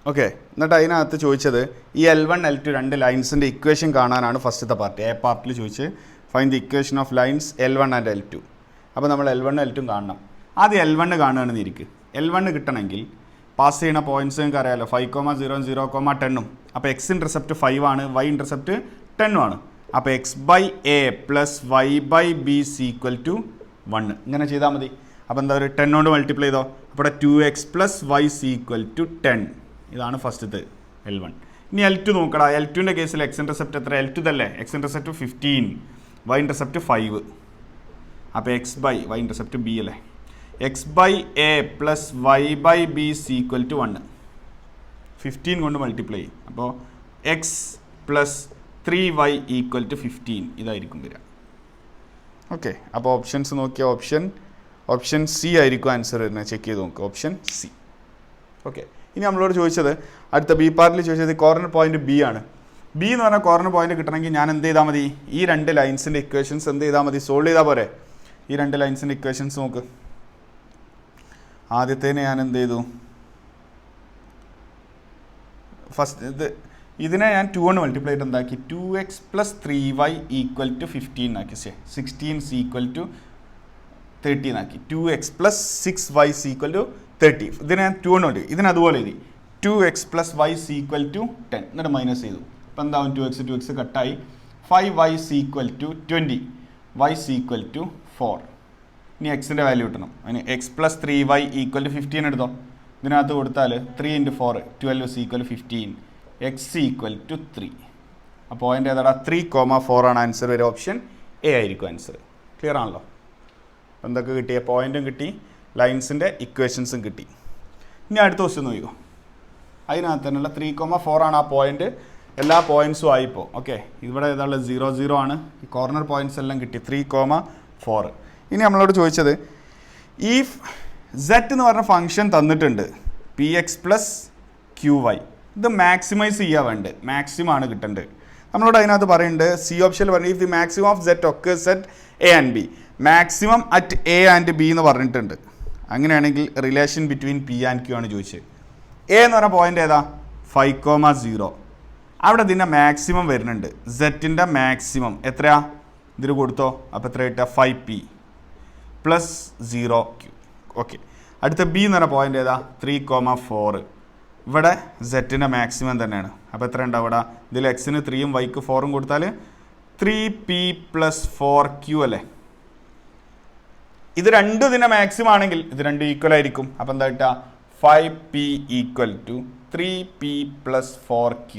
ഓക്കെ, എന്നിട്ട് അതിനകത്ത് ചോദിച്ചത് ഈ L1 L2 രണ്ട് ലൈൻസിൻ്റെ ഇക്വേഷൻ കാണാനാണ് ഫസ്റ്റത്തെ പാർട്ട്. എ പാർട്ടിൽ ചോദിച്ച് find the equation of lines L1 and L2. അപ്പോൾ നമ്മൾ L1 L2 കാണണം. ആദ്യം L1 കാണുകയാണെന്ന് ഇരിക്കും. L1 കിട്ടണമെങ്കിൽ പാസ് ചെയ്യുന്ന പോയിൻറ്റ്സ് നിങ്ങൾക്ക് അറിയാമല്ലോ, 5, 0, 0, 10. അപ്പോൾ എക്സ് ഇൻ്റർസെപ്റ്റ് 5 ആണ്, വൈ ഇൻ്റർസെപ്റ്റ് 10 ആണ്. അപ്പോൾ x/a + y/b = 1 ഇങ്ങനെ ചെയ്താൽ മതി. അപ്പോൾ എന്താ ഒരു 10 കൊണ്ട് മൾട്ടിപ്ലൈ ചെയ്തോ. അപ്പോൾ 2x + y = 10. ഇതാണ് ഫസ്റ്റത്തെ L1. ഇനി L2 നോക്കടാ. L2ൻ്റെ കേസിൽ എക്സ് ഇൻ്റർസെപ്റ്റ് എത്ര? L2 തന്നെ. X intercept 15, y intercept 5. അപ്പോൾ y ഇൻ്റർസെപ്റ്റ് b അല്ലേ. x/a + y/b = 1. 15 കൊണ്ട് മൾട്ടിപ്ലൈ ചെയ്യും. അപ്പോൾ x + 3y = 15 ഇതായിരിക്കും വരിക. ഓക്കെ, അപ്പോൾ ഓപ്ഷൻസ് നോക്കിയാൽ ഓപ്ഷൻ സി ആയിരിക്കും ആൻസർ വരുന്നത്. ചെക്ക് ചെയ്ത് നോക്കുക, ഓപ്ഷൻ സി. ഓക്കെ, ഇനി നമ്മളോട് ചോദിച്ചത് അടുത്ത ബി പാർട്ടിൽ ചോദിച്ചത് കോർണർ പോയിന്റ് ബി ആണ്. ബി എന്ന് പറഞ്ഞാൽ കോർണർ പോയിന്റ് കിട്ടണമെങ്കിൽ ഞാൻ എന്ത് ചെയ്താൽ മതി? ഈ രണ്ട് ലൈൻസിൻ്റെ ഇക്വേഷൻസ് എന്ത് ചെയ്താൽ മതി? സോൾവ് ചെയ്താൽ പോരെ? ഈ രണ്ട് ലൈൻസിൻ്റെ ഇക്വേഷൻസ് നോക്ക്. ആദ്യത്തേന് ഞാൻ എന്ത് ചെയ്തു? ഫസ്റ്റ് ഇതിനെ ഞാൻ 2 കൊണ്ട് മൾട്ടിപ്ലൈ ചെയ്ത് എന്താക്കി? 2x + 3y = 15 ആക്കി. 16 = 13 ആക്കി. 2x + 6y = 30. ഇതിനെ ഞാൻ 2 കൊണ്ട് ഇതിനതുപോലെ എഴുതി. 2x + y = 10 എന്നിട്ട് മൈനസ് ചെയ്തു. ഇപ്പം എന്താവും? 2x കട്ടായി. 5y = 20, y = 4. ഇനി എക്സിൻ്റെ വാല്യൂ കിട്ടണം. അതിന് x + 3y = 15 എടുത്തോ. ഇതിനകത്ത് കൊടുത്താൽ 3 × 4 12 = 15, x = 3. ആ പോയിൻ്റ് ഏതാടാ? 3,4 ആണ് ആൻസർ വരെ. ഓപ്ഷൻ എ ആയിരിക്കും ആൻസർ. ക്ലിയർ ആണല്ലോ? എന്തൊക്കെ കിട്ടിയ? പോയിൻറ്റും കിട്ടി, ലൈൻസിൻ്റെ ഇക്വേഷൻസും കിട്ടി. ഇനി അടുത്ത ക്വസ്റ്റ്യൻ നോക്കിയോ. അതിനകത്ത് തന്നെയുള്ള 3,4 ആണ് ആ പോയിൻ്റ്. എല്ലാ പോയിൻറ്റ്സും ആയിപ്പോൾ. ഓക്കെ, ഇവിടെ ഏതാളുള്ള 0 0 ആണ്. ഈ കോർണർ പോയിൻറ്റ്സ് എല്ലാം കിട്ടി. 3,4. ഇനി നമ്മളോട് ചോദിച്ചത് ഈ z എന്ന് പറഞ്ഞ ഫംഗ്ഷൻ തന്നിട്ടുണ്ട്, px + qy. ഇത് മാക്സിമൈസ് ചെയ്യാൻ വേണ്ടത്, മാക്സിമം ആണ് കിട്ടേണ്ടത്. നമ്മളോട് അതിനകത്ത് പറയുന്നുണ്ട് സി ഓപ്ഷനിൽ പറഞ്ഞു if the maximum of z occurs at a and b, maximum at A and B എന്ന് പറഞ്ഞിട്ടുണ്ട്. അങ്ങനെയാണെങ്കിൽ relation between P and Q ആണ് ചോദിച്ചത്. എ എന്ന് പറഞ്ഞ പോയിൻ്റ് ഏതാ? 5, 0. അവിടെ ഇതിൻ്റെ മാക്സിമം വരുന്നുണ്ട്. സെറ്റിൻ്റെ മാക്സിമം എത്രയാ? ഇതിൽ കൊടുത്തോ. അപ്പോൾ എത്ര കിട്ടുക? 5p + 0q. ഓക്കെ, അടുത്ത ബി എന്ന് പറഞ്ഞ പോയിൻ്റ് ഏതാ? 3, 4. ഇവിടെ സെറ്റിൻ്റെ മാക്സിമം തന്നെയാണ്. അപ്പോൾ എത്ര ഉണ്ടാവും ഇവിടെ? ഇതിൽ എക്സിന് 3ഉം വൈക്ക് 4ഉം കൊടുത്താൽ 3p + 4q അല്ലേ. ഇത് രണ്ടും ഇതിൻ്റെ മാക്സിമം ആണെങ്കിൽ ഇത് രണ്ടും ഈക്വൽ ആയിരിക്കും. അപ്പോൾ എന്താ കിട്ടുക? 5p = 3p + 4q.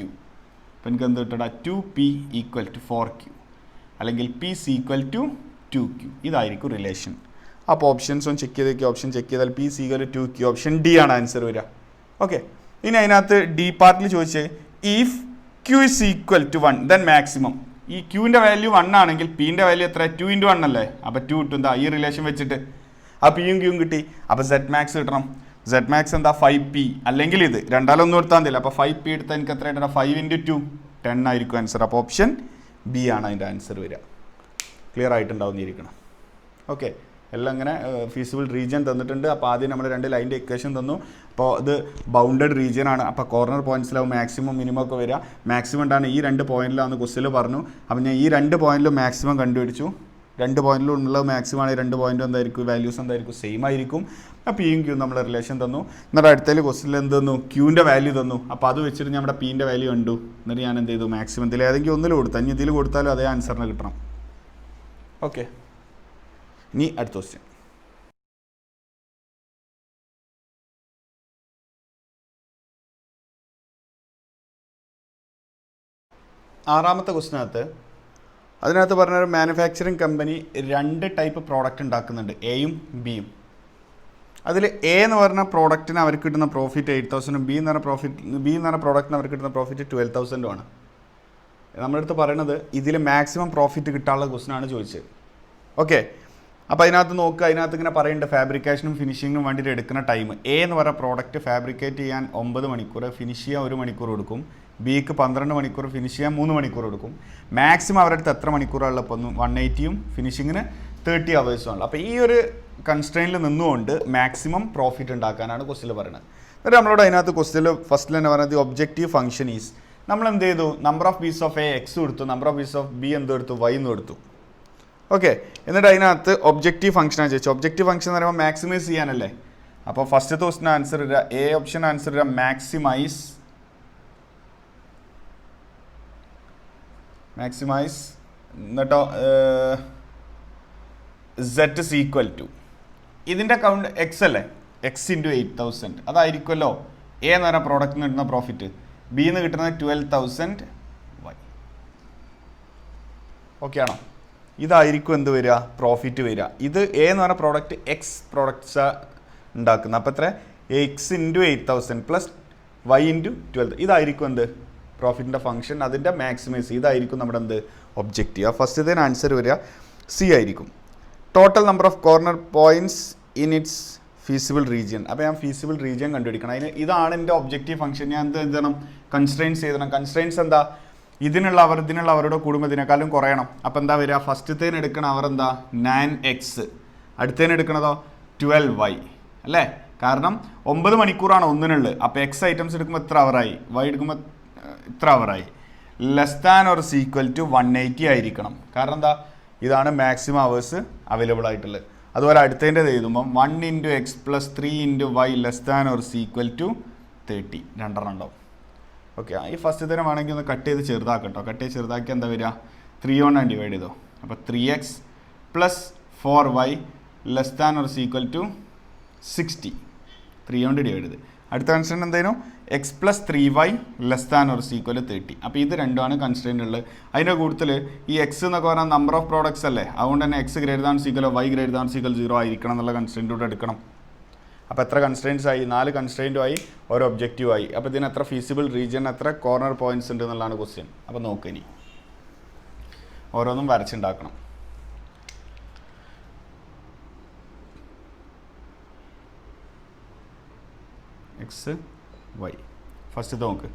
അപ്പോൾ എനിക്ക് എന്ത് കിട്ടണം? 2p = 4q അല്ലെങ്കിൽ p = 2q. ഇതായിരിക്കും റിലേഷൻ. അപ്പോൾ ഓപ്ഷൻസും ചെക്ക് ചെയ്തേക്കുക. ഓപ്ഷൻ ചെക്ക് ചെയ്താൽ p = 2q. ഓപ്ഷൻ ഡി ആണ് ആൻസർ വരിക. ഓക്കെ, ഇനി അതിനകത്ത് ഡി പാർട്ടിൽ ചോദിച്ച് ഇഫ് q = 1 ദെൻ മാക്സിമം. ഈ ക്യൂവിൻ്റെ വാല്യൂ 1 ആണെങ്കിൽ പീൻ്റെ വാല്യൂ എത്ര? 2 × 1 അല്ലേ. അപ്പോൾ 2 കിട്ടും. എന്താ ഈ റിലേഷൻ വെച്ചിട്ട് ആ പിയും ക്യൂവും കിട്ടി. അപ്പോൾ സെറ്റ് മാക്സ് കിട്ടണം. സെഡ് മാക്സ് എന്താ 5p, അല്ലെങ്കിൽ ഇത് രണ്ടാലൊന്നും എടുത്താൽ മതിയല്ല. അപ്പോൾ 5p എടുത്താൽ എനിക്ക് എത്ര ആയിട്ട് 5 × 2 10 ആയിരിക്കും ആൻസർ. അപ്പോൾ ഓപ്ഷൻ ബി ആണ് അതിൻ്റെ ആൻസർ വരിക. ക്ലിയർ ആയിട്ടുണ്ടാവുന്നിരിക്കണം. ഓക്കെ, എല്ലാം ഇങ്ങനെ ഫീസിബിൾ റീജിയൻ തന്നിട്ടുണ്ട്. അപ്പോൾ ആദ്യം നമ്മൾ 2 ലൈൻ്റെ ഇക്വേഷൻ തന്നു. അപ്പോൾ ഇത് ബൗണ്ടഡ് റീജിയൻ ആണ്. അപ്പോൾ കോർണർ പോയിന്റ്സിലാവും മാക്സിമം മിനിമം ഒക്കെ വരിക. മാക്സിമം ഉണ്ടാണ് ഈ 2 പോയിന്റിലാണെന്ന് ക്വസ്റ്റിൽ പറഞ്ഞു. അപ്പോൾ ഞാൻ ഈ 2 പോയിന്റിലും മാക്സിമം കണ്ടുപിടിച്ചു. 2 പോയിന്റിലും ഉള്ള മാക്സിമം ആണ്. 2 പോയിന്റും എന്തായിരിക്കും, വാല്യൂസ് എന്തായിരിക്കും, സെയിം ആയിരിക്കും. അപ്പോൾ പിയും ക്യൂ നമ്മൾ റിലേഷൻ തന്നു. എന്നിട്ട് അടുത്തതിൽ ക്വസ്റ്റിൽ എന്ത് തന്നു, ക്യൂവിൻ്റെ വാല്യൂ തന്നു. അപ്പോൾ അത് വെച്ചിട്ട് നമ്മുടെ പീൻ്റെ വാല്യൂ കണ്ടു. എന്നിട്ട് ഞാൻ എന്ത് ചെയ്തു, മാക്സിമം ഇതിൽ ഏതെങ്കിലും ഒന്നിൽ കൊടുത്തു. ഇനി ഇതിൽ കൊടുത്താലും അതേ ആൻസറിന് കിട്ടണം. ഓക്കെ, ഇനി അടുത്ത ക്വസ്റ്റ്യൻ. ആറാമത്തെ ക്വസ്റ്റിനകത്ത് അതിനകത്ത് പറഞ്ഞൊരു മാനുഫാക്ചറിങ് കമ്പനി 2 ടൈപ്പ് പ്രോഡക്റ്റ് ഉണ്ടാക്കുന്നുണ്ട്, എയും ബിയും. അതിൽ എ എന്ന് പറഞ്ഞ പ്രോഡക്റ്റിന് അവർക്ക് കിട്ടുന്ന പ്രോഫിറ്റ് 8,000, ബി എന്ന് പറഞ്ഞ പ്രോഡക്റ്റിന് അവർക്ക് കിട്ടുന്ന പ്രോഫിറ്റ് 12,000 ആണ്. നമ്മുടെ അടുത്ത് പറയണത് ഇതിൽ മാക്സിമം പ്രോഫിറ്റ് കിട്ടാനുള്ള ക്വസ്റ്റിനാണ് ചോദിച്ചത്. ഓക്കെ, അപ്പോൾ അതിനകത്ത് നോക്കുക, അതിനകത്ത് ഇങ്ങനെ പറയുന്നുണ്ട് ഫാബ്രിക്കേഷനും ഫിനിഷിങ്ങിനും വേണ്ടിയിട്ട് എടുക്കുന്ന ടൈം. എ എന്ന് പറഞ്ഞ പ്രോഡക്റ്റ് ഫാബ്രിക്കേറ്റ് ചെയ്യാൻ 9 മണിക്കൂർ, ഫിനിഷ് ചെയ്യാൻ 1 മണിക്കൂർ കൊടുക്കും. ബിക്ക് 12 മണിക്കൂർ, ഫിനിഷ് ചെയ്യാൻ 3 മണിക്കൂർ കൊടുക്കും. മാക്സിമം അവരുടെ അടുത്ത് എത്ര മണിക്കൂറാണ് ഇപ്പോൾ 180യും ഫിനിഷിങ്ങിന് 30 hours ആണല്ലോ. അപ്പോൾ ഈ ഒരു കൺസ്ട്രെയിനിൽ നിന്നുകൊണ്ട് മാക്സിമം പ്രോഫിറ്റ് ഉണ്ടാക്കാനാണ് ക്വസ്റ്റിൽ പറയുന്നത്. എന്നിട്ട് നമ്മളോട് അതിനകത്ത് ക്വസ്റ്റിൽ ഫസ്റ്റിൽ തന്നെ പറയുന്നത് ഒബ്ജക്റ്റീവ് ഫംഗ്ഷൻ ഈസ്, നമ്മൾ എന്ത് ചെയ്തു, number of piece of A X കൊടുത്തു, number of piece of B എന്ത് കൊടുത്തു, വൈ എന്ന് കൊടുത്തു. ഓക്കെ, എന്നിട്ട് അതിനകത്ത് ഒബ്ജക്റ്റീവ് ഫംഗ്ഷനാണ് ചോദിച്ചത്. ഒബ്ജക്റ്റീവ് ഫംഗ്ഷൻ എന്ന് പറയുമ്പോൾ മാക്സിമൈസ് ചെയ്യാനല്ലേ. അപ്പോൾ ഫസ്റ്റത്തെ ക്വസ്റ്റിന് ആൻസർ ഇടുക, എ ഓപ്ഷൻ ആൻസർ ഇടുക മാക്സിമൈസ് എന്നിട്ടോ സെറ്റ് ഇസ് ഈക്വൽ ടു ഇതിൻ്റെ കൗണ്ട് എക്സ് അല്ലേ, എക്സ് × 8,000 അതായിരിക്കുമല്ലോ എ എന്ന് പറഞ്ഞ പ്രോഡക്റ്റിന് കിട്ടുന്ന പ്രോഫിറ്റ്. ബി എന്ന് കിട്ടുന്നത് 12,000 വൈ. ഓക്കെ ആണോ? ഇതായിരിക്കും എന്ത് വരിക, പ്രോഫിറ്റ് വരിക. ഇത് എ എന്ന് പറഞ്ഞ പ്രോഡക്റ്റ് എക്സ് പ്രോഡക്റ്റ്സ് ഉണ്ടാക്കുന്നത്. അപ്പോൾ എത്ര, എക്സ് × 8,000 പ്ലസ് വൈ × 12. ഇതായിരിക്കും എന്ത്, പ്രോഫിറ്റിൻ്റെ ഫംഗ്ഷൻ, അതിൻ്റെ മാക്സിമൈസ്. ഇതായിരിക്കും നമ്മുടെ എന്ത്, ഒബ്ജക്റ്റീവ്. ആ ഫസ്റ്റത്തേന് ആൻസർ വരിക സി ആയിരിക്കും. Total number of corner points in its feasible region. അപ്പോൾ ഞാൻ ഫീസിബിൾ റീജിയൻ കണ്ടുപിടിക്കണം. അതിന് ഇതാണ് എൻ്റെ ഒബ്ജക്റ്റീവ് ഫംഗ്ഷൻ. ഞാൻ എന്ത് എഴുതണം, കൺസ്ട്രെയിൻസ് എഴുതണം. കൺസ്ട്രെയിൻസ് എന്താ, ഇതിനുള്ള അവരുടെ കൂടുമ്പോൾ ഇതിനേക്കാളും കുറയണം. അപ്പോൾ എന്താ വരിക, ഫസ്റ്റത്തേന് എടുക്കണം അവർ എന്താ 9x, അടുത്തതിന് എടുക്കണതോ 12y അല്ലേ. കാരണം 9 മണിക്കൂറാണ് ഒന്നിനുള്ളത്. അപ്പോൾ എക്സ് ഐറ്റംസ് എടുക്കുമ്പോൾ എത്ര അവറായി, വൈ എടുക്കുമ്പോൾ ഇത്ര അവറായി. Less than or equal to 180 ആയിരിക്കണം. കാരണം എന്താ, ഇതാണ് മാക്സിമം അവേഴ്സ് അവൈലബിൾ ആയിട്ടുള്ളത്. അതുപോലെ അടുത്തതിൻ്റെ എഴുതുമ്പം 1 × x + 3 × y less than or equal to 30. 2 ഉണ്ടാവും. ഓക്കെ, ഈ ഫസ്റ്റ് തന്നെ വേണമെങ്കിൽ ഒന്ന് കട്ട് ചെയ്ത് ചെറുതാക്കട്ടോ. കട്ട് ചെയ്ത് ചെറുതാക്കി എന്താ വരിക, 3 കൊണ്ട് ഡിവൈഡ് ചെയ്തോ. അപ്പോൾ 3x + 4y less than or equal to 60. 3 കൊണ്ട് ഡിവൈഡ് ചെയ്ത്. അടുത്ത കൺസ്ട്രെയിൻറ്റ് എന്തായിരുന്നു, x + 3y less than or equal 30. അപ്പോൾ ഇത് രണ്ടുമാണ് കൺസ്ട്രെയിൻ്റ് ഉള്ളത്. അതിൻ്റെ കൂടുതൽ ഈ എക്സ് എന്നൊക്കെ പറഞ്ഞാൽ നമ്പർ ഓഫ് പ്രോഡക്ട്സ് അല്ലേ, അതുകൊണ്ട് തന്നെ x > y > 0 ആയിരിക്കണം എന്നുള്ള കൺസ്ട്രെയിൻ്റ് കൂടെ എടുക്കണം. അപ്പോൾ എത്ര കൺസ്ട്രെയിൻസ് ആയി, 4 കൺസ്ട്രെയിൻറ്റും ആയി, ഒരു ഒബ്ജക്റ്റീവ് ആയി. അപ്പോൾ ഇതിന് എത്ര ഫീസിബിൾ റീജിയൻ, എത്ര കോർണർ പോയിന്റ്സ് ഉണ്ട് എന്നുള്ളതാണ് ക്വസ്റ്റ്യൻ. അപ്പോൾ നോക്ക്, ഇനി ഓരോന്നും വരച്ചുണ്ടാക്കണം. എക്സ് വൈ ഫസ്റ്റ് ഇത് നോക്ക്,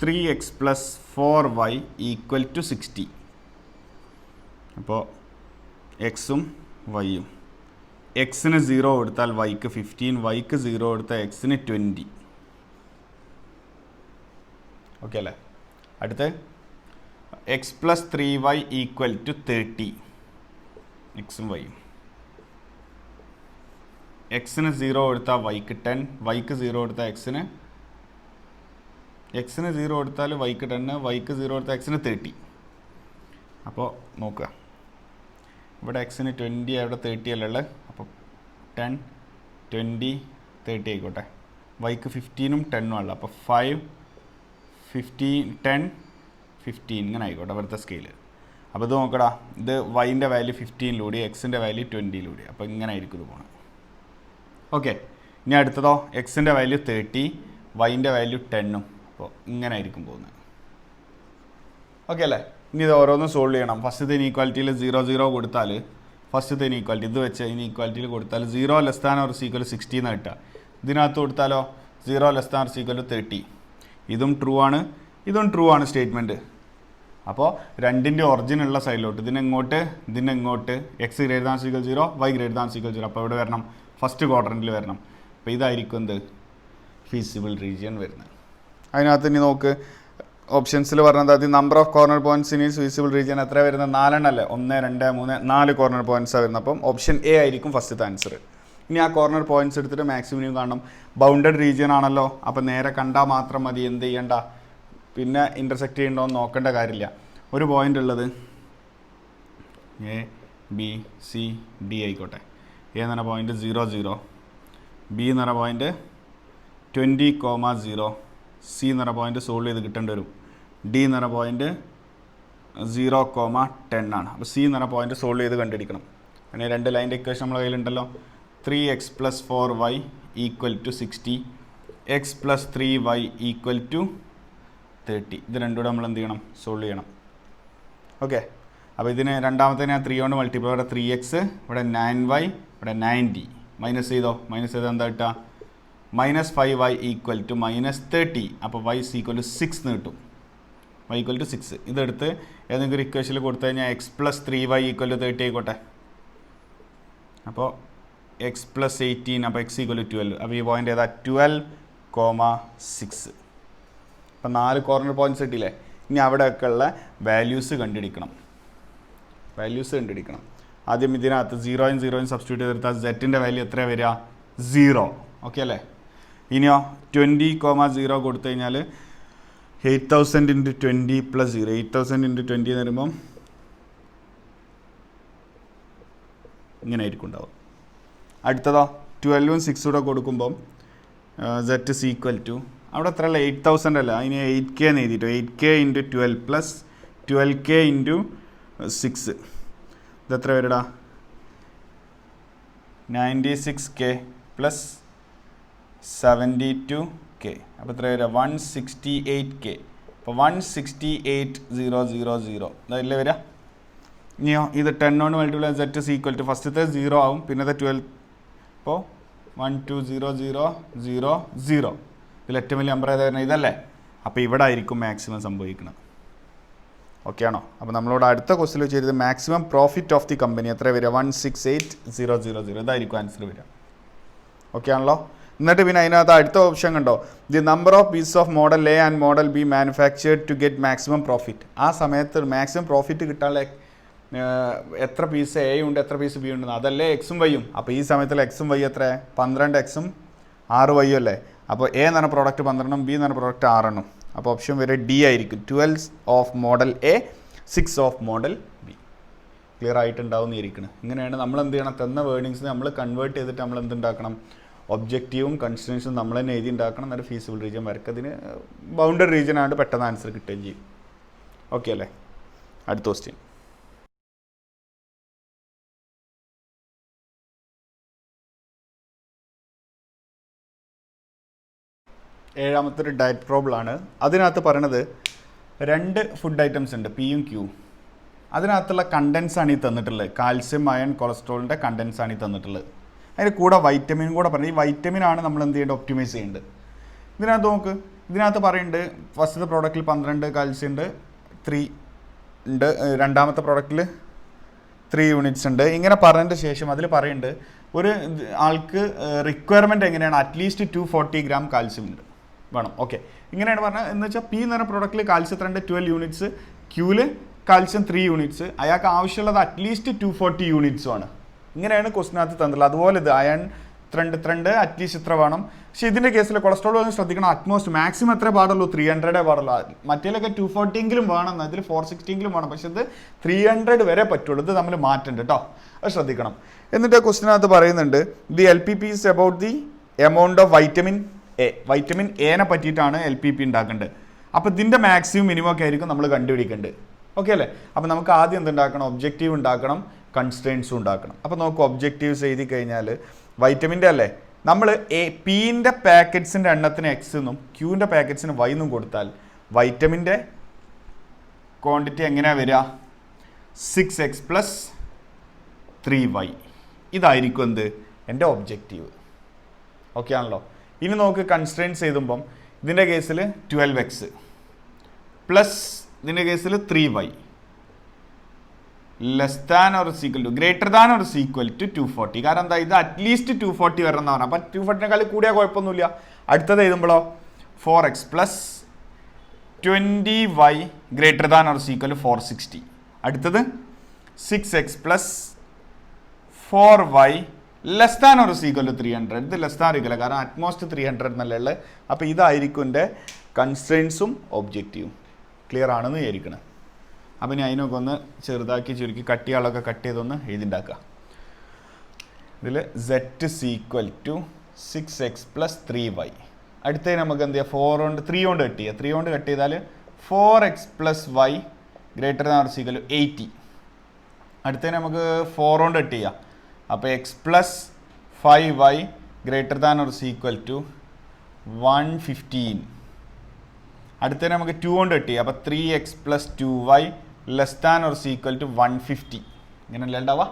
3x + 4y = 60. അപ്പോൾ എക്സും വൈയും, എക്സിന് 0 കൊടുത്താൽ വൈക്ക് 15, വൈക്ക് 0 കൊടുത്താൽ എക്സിന് 20. ഓക്കെ അല്ലേ. അടുത്ത് x + 3y = 30. എക്സും വൈയും, എക്സിന് 0 കൊടുത്താൽ വൈക്ക് 10, വൈക്ക് 0 കൊടുത്താൽ എക്സിന് 0 കൊടുത്താൽ വൈക്ക് 10, വൈക്ക് 0 കൊടുത്താൽ എക്സിന് 30. അപ്പോൾ നോക്കുക, ഇവിടെ എക്സിന് 20, അവിടെ 30 അല്ലേ ഉള്ളത്. അപ്പോൾ 10, 20, 30 ആയിക്കോട്ടെ. വൈക്ക് 15ഉം 10ഉം ഉള്ളത്. അപ്പോൾ 5, 15, 10, 15 ഇങ്ങനെ ആയിക്കോട്ടെ ഇവിടുത്തെ സ്കെയിൽ. അപ്പോൾ ഇത് നോക്കടാ, ഇത് വൈൻ്റെ വാല്യൂ 15 എക്സിൻ്റെ വാല്യൂ 20. അപ്പോൾ ഇങ്ങനെ ആയിരിക്കും ഇത് പോകണം. ഓക്കെ, ഇനി അടുത്തതോ എക്സിൻ്റെ വാല്യൂ 30, വൈൻ്റെ വാല്യൂ 10. അപ്പോൾ ഇങ്ങനെ ആയിരിക്കും പോകുന്നത്. ഓക്കെ അല്ലേ. ഇനി ഇത് ഓരോന്നും സോൾവ് ചെയ്യണം. ഫസ്റ്റത്തെ ഇനീക്വാലിറ്റിയിൽ 0, 0 കൊടുത്താൽ ഫസ്റ്റത്തെ ഇനീക്വാലിറ്റി ഇത് വെച്ച് ഇനീക്വാലിറ്റിയിൽ കൊടുത്താൽ 0 ലെസ് ദാൻ ഓർ ഈക്വൽ 60 എന്ന് കിട്ടുക. ഇതിനകത്ത് കൊടുത്താലോ 0 less than or equal to 30. ഇതും ട്രൂ ആണ്, ഇതും ട്രൂ ആണ് സ്റ്റേറ്റ്മെൻറ്റ്. അപ്പോൾ രണ്ടിൻ്റെ ഒറിജിൻ ഉള്ള സൈഡിലോട്ട് ഇതിനെങ്ങോട്ട് X greater than equal 0, Y greater than equal 0. അപ്പോൾ ഇവിടെ വരണം, ഫസ്റ്റ് ക്വാഡ്രൻറ്റിൽ വരണം. അപ്പോൾ ഇതായിരിക്കും എന്ത് ഫീസിബിൾ റീജിയൻ വരുന്നത്. അതിനകത്ത് ഇനി നോക്ക്, ഓപ്ഷൻസിൽ പറഞ്ഞത് അത് number of corner points in is feasible region എത്ര വരുന്നത്? 4 അല്ലേ? 1, 2, 3, 4 കോർണർ പോയിന്റ്സാണ് വരുന്നത്. അപ്പം ഓപ്ഷൻ എ ആയിരിക്കും ഫസ്റ്റത്തെ ആൻസർ. ഇനി ആ കോർണർ പോയിന്റ്സ് എടുത്തിട്ട് മാക്സിമം കാണണം. ബൗണ്ടഡ് റീജിയൻ ആണല്ലോ, അപ്പം നേരെ കണ്ടാൽ മാത്രം മതി, എന്ത് ചെയ്യണ്ട, പിന്നെ ഇൻ്റർസെക്റ്റ് ചെയ്യണ്ടോ എന്ന് നോക്കേണ്ട കാര്യമില്ല. ഒരു പോയിൻ്റ് ഉള്ളത് എ ബി സി ഡി ആയിക്കോട്ടെ. എ എന്ന് പറഞ്ഞ പോയിൻ്റ് 0, 0, ബി എന്ന് പറഞ്ഞ പോയിൻ്റ് 20,0, സി എന്ന് പറഞ്ഞ പോയിൻ്റ് സോൾവ് ചെയ്ത് കിട്ടേണ്ടി വരും. ഡി എന്ന് പറഞ്ഞ പോയിൻ്റ് 0,10 ആണ്. അപ്പോൾ സി എന്ന് പറഞ്ഞ പോയിൻ്റ് സോൾവ് ചെയ്ത് കണ്ടുപിടിക്കണം. അങ്ങനെ 2 ലൈൻ്റെ ഇക്വേഷൻ നമ്മളെ കയ്യിലുണ്ടല്ലോ. 3x + 4y = 60, x + 3y = 30. ഇത് രണ്ടും കൂടെ നമ്മൾ എന്ത് ചെയ്യണം? സോൾവ് ചെയ്യണം. ഓക്കെ, അപ്പോൾ ഇതിന് രണ്ടാമത്തെ ഞാൻ 3 കൊണ്ട് മൾട്ടിപ്ലൈ, ഇവിടെ 3x, ഇവിടെ 9y, ഇവിടെ 90. മൈനസ് ചെയ്തോ, എന്താ കിട്ടുക? -5y = -30. അപ്പോൾ y = 6 എന്ന് കിട്ടും. y = 6. ഇതെടുത്ത് ഏതെങ്കിലും ഒരു ഇക്വേഷനിൽ കൊടുത്തു കഴിഞ്ഞാൽ x + 3y = 30 ആയിക്കോട്ടെ. അപ്പോൾ x + 18, അപ്പോൾ x = 12. അപ്പോൾ ഈ പോയിൻ്റ് ഏതാ? 12,6. അപ്പം 4 കോർണർ പോയിൻറ്റ്സ് കിട്ടിയില്ലേ? ഇനി അവിടെയൊക്കെ ഉള്ള വാല്യൂസ് കണ്ടുപിടിക്കണം. ആദ്യം ഇതിനകത്ത് 0 0 സബ്സ്റ്റിറ്റ്യൂട്ട് ചെയ്തെടുത്താൽ സെറ്റിൻ്റെ വാല്യൂ എത്രയാണ് വരിക? 0. ഓക്കെ അല്ലേ? ഇനിയോ 20,0 കൊടുത്തു കഴിഞ്ഞാൽ 8,000 × 20 + 0. 8,000 × 20 എന്ന് പറയുമ്പം ഇങ്ങനെ ആയിരിക്കും ഉണ്ടാവും. അടുത്തതോ 12ഉം 6 കൂടെ കൊടുക്കുമ്പം z = അവിടെ എത്രയല്ല 8,000 അല്ല, അതിന് 8k എന്ന് എഴുതിയിട്ടോ. 8k × 12 + 12k × 6. ഇതെത്ര വരടാ? 96k + 72k. അപ്പോൾ എത്ര വരിക? 168k. അപ്പോൾ 168,000 ഇതല്ലേ വരിക? ഇനിയോ ഇത് 10 കൊണ്ട് മൾട്ടിപ്ലൈ, z = ഫസ്റ്റത്തെ 0 ആവും, പിന്നത്തെ 12. അപ്പോൾ 12,000,000. ഇതിൽ ഏറ്റവും വലിയ നമ്പർ ഏതായിരുന്നു? ഇതല്ലേ? അപ്പോൾ ഇവിടെ ആയിരിക്കും മാക്സിമം സംഭവിക്കുന്നത്. ഓക്കെ ആണോ? അപ്പോൾ നമ്മളോട് അടുത്ത ക്വസ്റ്റിൽ ചെയ്തത് maximum profit of the company എത്ര വരിക? 168,000. ഇതായിരിക്കും ആൻസർ വരിക. ഓക്കെ ആണല്ലോ? എന്നിട്ട് പിന്നെ അതിനകത്ത് അടുത്ത ഓപ്ഷൻ കണ്ടോ? The number of pieces of model A and model B manufactured to get maximum profit. ആ സമയത്ത് മാക്സിമം പ്രോഫിറ്റ് കിട്ടാനുള്ള എത്ര പീസ് എ ഉണ്ട്, എത്ര പീസ് ബി ഉണ്ടെന്ന്, അതല്ലേ എക്സും വൈയും. അപ്പോൾ ഈ സമയത്തിൽ എക്സും വൈ എത്ര? 12x ഉം 6y അല്ലേ? അപ്പോൾ എ എന്ന് പറഞ്ഞ പ്രോഡക്റ്റ് 12, ബി എന്ന് പറഞ്ഞ പ്രോഡക്റ്റ് 6. അപ്പോൾ ഓപ്ഷൻ വരെ ഡി ആയിരിക്കും. 12 of model A, 6 of model B. Clear ആയിട്ടുണ്ടാവും എന്നിരിക്കണം. ഇങ്ങനെയാണ് നമ്മൾ എന്ത് ചെയ്യണം? തന്ന വേർഡിങ്സിനെ നമ്മൾ കൺവേർട്ട് ചെയ്തിട്ട് നമ്മൾ എന്തുണ്ടാക്കണം? ഒബ്ജക്റ്റീവും കൺസ്ട്രക്ഷൻസും നമ്മൾ തന്നെ എഴുതി ഉണ്ടാക്കണം. എന്നിട്ട് ഫീസിബിൾ റീജിയൻ വരക്കതിന് ബൗണ്ടഡ് റീജിയൻ ആയിട്ട് പെട്ടെന്ന് ആൻസർ കിട്ടുകയും ചെയ്യും. ഓക്കെ അല്ലേ? അടുത്ത ക്വസ്റ്റ്യൻ. ഏഴാമത്തെ ഒരു ഡയറ്റ് പ്രോബ്ലമാണ്. അതിനകത്ത് പറയണത് 2 ഫുഡ് ഐറ്റംസ് ഉണ്ട്, പിയും ക്യൂവും. അതിനകത്തുള്ള കണ്ടൻസാണ് ഈ തന്നിട്ടുള്ളത്. കാൽസ്യം, അയൺ, കൊളസ്ട്രോളിൻ്റെ കണ്ടൻസാണ് ഈ തന്നിട്ടുള്ളത്. അതിന് കൂടെ വൈറ്റമിൻ കൂടെ പറഞ്ഞത്. ഈ വൈറ്റമിനാണ് നമ്മൾ എന്ത് ചെയ്യേണ്ടത്? ഒപ്റ്റിമൈസ് ചെയ്യേണ്ടത്. ഇതിനകത്ത് നോക്ക്, ഇതിനകത്ത് പറയുന്നുണ്ട് ഫസ്റ്റത്തെ പ്രോഡക്റ്റിൽ 12 കാൽസ്യം ഉണ്ട്, 3 ഉണ്ട്. രണ്ടാമത്തെ പ്രോഡക്റ്റിൽ 3 യൂണിറ്റ്സ് ഉണ്ട്. ഇങ്ങനെ പറഞ്ഞതിന് ശേഷം അതിൽ പറയുന്നുണ്ട് ഒരു ആൾക്ക് റിക്വയർമെൻറ്റ് എങ്ങനെയാണ്? അറ്റ്ലീസ്റ്റ് 240 ഗ്രാം കാൽസ്യം ഉണ്ട് വേണം. ഓക്കെ, ഇങ്ങനെയാണ് പറഞ്ഞത്. എന്ന് വെച്ചാൽ പി എന്ന് പറഞ്ഞ പ്രോഡക്റ്റിൽ കാൽസ്യം 12 യൂണിറ്റ്സ്, ക്യൂവിൽ കാൽസ്യം 3 യൂണിറ്റ്സ്. അയാൾക്ക് ആവശ്യമുള്ളത് അറ്റ്ലീസ്റ്റ് 240 യൂണിറ്റ്സും ആണ്. ഇങ്ങനെയാണ് ക്വസ്റ്റിനകത്ത് തന്നിട്ടുള്ളത്. അതുപോലെ ഇത് അയൺ 2 അറ്റ്ലീസ്റ്റ് ഇത്ര വേണം. പക്ഷേ ഇതിൻ്റെ കേസിൽ കൊളസ്ട്രോൾ ഒന്ന് ശ്രദ്ധിക്കണം. അറ്റ്മോസ്റ്റ് മാക്സിമം എത്ര പാടുള്ളൂ? 300 പാടുള്ളൂ. മറ്റേലൊക്കെ 240 എങ്കിലും വേണം, അതിൽ 460 എങ്കിലും വേണം. പക്ഷേ ഇത് 300 വരെ പറ്റുള്ളൂ. ഇത് നമ്മൾ മാറ്റുന്നുണ്ട് കേട്ടോ, അത് ശ്രദ്ധിക്കണം. എന്നിട്ട് ക്വസ്റ്റിനകത്ത് പറയുന്നുണ്ട് the LPP is about the amount of vitamin A. Vitamin എനെ പറ്റിയിട്ടാണ് LPP ഉണ്ടാക്കേണ്ടത്. അപ്പോൾ ഇതിൻ്റെ മാക്സിമം മിനിമം ഒക്കെ ആയിരിക്കും നമ്മൾ കണ്ടുപിടിക്കേണ്ടത്. ഓക്കെ അല്ലേ? അപ്പോൾ നമുക്ക് ആദ്യം എന്തുണ്ടാക്കണം? ഒബ്ജക്റ്റീവ് ഉണ്ടാക്കണം, കൺസ്ട്രെയിൻസും ഉണ്ടാക്കണം. അപ്പോൾ നമുക്ക് ഒബ്ജക്റ്റീവ്സ് എഴുതി കഴിഞ്ഞാൽ വൈറ്റമിൻ്റെ അല്ലേ, നമ്മൾ പിൻ്റെ പാക്കറ്റ്സിൻ്റെ എണ്ണത്തിന് എക്സ് എന്നും ക്യൂവിൻ്റെ പാക്കറ്റ്സിന് വൈ എന്നും കൊടുത്താൽ വൈറ്റമിൻ്റെ ക്വാണ്ടിറ്റി എങ്ങനെയാണ് വരിക? 6x + 3y. ഇതായിരിക്കും എന്ത്? എൻ്റെ ഒബ്ജക്റ്റീവ്. ഓക്കെ ആണല്ലോ? ഇനി നമുക്ക് കൺസ്ട്രെയിൻസ് എഴുതുമ്പം ഇതിൻ്റെ കേസിൽ 12x പ്ലസ് ഇതിൻ്റെ കേസിൽ 3y less than or equal to greater than or equal to 240. കാരണം എന്താ, ഇത് അറ്റ്ലീസ്റ്റ് 240 വരണം എന്ന് പറഞ്ഞാൽ, അപ്പം 240നേക്കാൾ കൂടിയാൽ കുഴപ്പമൊന്നുമില്ല. അടുത്തത് എഴുതുമ്പോഴോ 4x plus 20y greater than or equal to 460. അടുത്തത് 6x plus 4y less than or equal to 300. ഇത് ലെസ് ദാൻ ഇരിക്കില്ല, കാരണം അറ്റ്മോസ്റ്റ് 300 എന്നല്ലേ ഉള്ളത്. അപ്പോൾ ഇതായിരിക്കും എൻ്റെ കൺസ്ട്രെയിൻസും ഒബ്ജക്റ്റീവും. ക്ലിയർ ആണെന്ന് വിചാരിക്കണം. അപ്പം ഇനി അതിനൊക്കെ ഒന്ന് ചെറുതാക്കി ചുരുക്കി കട്ടിയാളൊക്കെ കട്ട് ചെയ്തൊന്ന് എഴുതിണ്ടാക്കുക. ഇതിൽ z equal to 6x plus 3y. അടുത്തതിന് നമുക്ക് എന്ത് ചെയ്യാം, 4 കൊണ്ട് 3 കൊണ്ട് കട്ട് ചെയ്യുക. 3 കൊണ്ട് കട്ട് ചെയ്താൽ 4x plus y greater than or equal to 80. അടുത്തതിന് നമുക്ക് 4 കൊണ്ട് കട്ട് ചെയ്യാം. അപ്പോൾ x plus 5y greater than or equal to 115. അടുത്തതിന് നമുക്ക് 2 കൊണ്ട് കട്ട് ചെയ്യാം. അപ്പോൾ 3x plus 2y less than or equal to 150. ഇങ്ങനെയല്ല ഉണ്ടാവുക.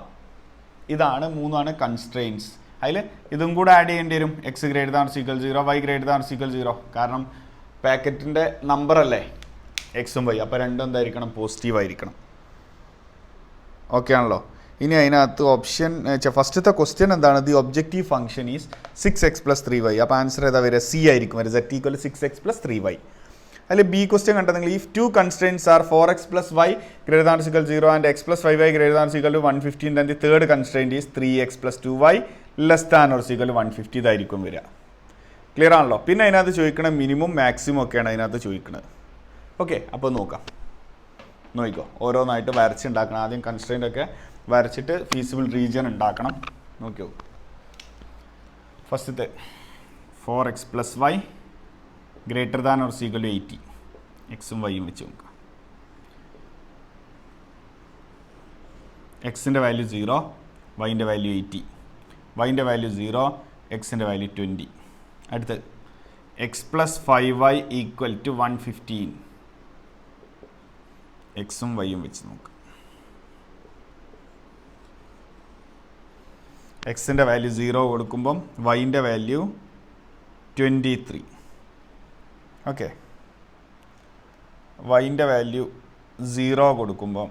ഇതാണ് മൂന്നാണ് കൺസ്ട്രെയിൻസ്. അതിൽ ഇതും കൂടെ ആഡ് ചെയ്യേണ്ടി വരും. X greater than equal 0, Y greater than equal 0. കാരണം പാക്കറ്റിൻ്റെ നമ്പർ അല്ലേ എക്സും വൈ, അപ്പോൾ രണ്ടും എന്തായിരിക്കണം, പോസിറ്റീവ് ആയിരിക്കണം. ഓക്കെ ആണല്ലോ. ഇനി അതിനകത്ത് ഓപ്ഷൻ ഫസ്റ്റത്തെ ക്വസ്റ്റ്യൻ എന്താണ്, the objective function is 6x plus 3y. അപ്പോൾ ആൻസർ ഏതാ വരിക, സി ആയിരിക്കും വരിക, z equal 6x plus 3y. അതിൽ ബി ക്വസ്റ്റ്യൻ കണ്ടെങ്കിൽ if 2 constraints are 4x plus y greater than or equal 0 and x plus 5y greater than or equal to 115, then the third constraint is 3x plus 2y less than or equal to 150. ഇതായിരിക്കും വരിക. Clear ആണല്ലോ. പിന്നെ അതിനകത്ത് ചോദിക്കണം minimum maximum ഒക്കെയാണ് അതിനകത്ത് ചോദിക്കുന്നത്. Okay, അപ്പോൾ നോക്കാം. നോക്കിക്കോ, ഓരോന്നായിട്ട് വരച്ചുണ്ടാക്കണം. ആദ്യം കൺസ്ട്രെയിൻ്റ് ഒക്കെ വരച്ചിട്ട് ഫീസിബിൾ റീജിയൻ ഉണ്ടാക്കണം. നോക്കിയോ, ഫസ്റ്റത്തെ 4x plus y greater than or equal to 80. എക്സും വൈയും വെച്ച് നോക്കാം. എക്സിൻ്റെ വാല്യൂ 0, വൈൻ്റെ വാല്യൂ 80. വൈൻ്റെ വാല്യൂ 0, എക്സിൻ്റെ വാല്യൂ 20. അടുത്ത് X plus 5y equal to 115. എക്സും വൈയും വെച്ച് നോക്കാം. എക്സിൻ്റെ വാല്യൂ 0 കൊടുക്കുമ്പം വൈൻ്റെ വാല്യൂ 23. ഓക്കെ, വൈൻ്റെ വാല്യൂ 0 കൊടുക്കുമ്പം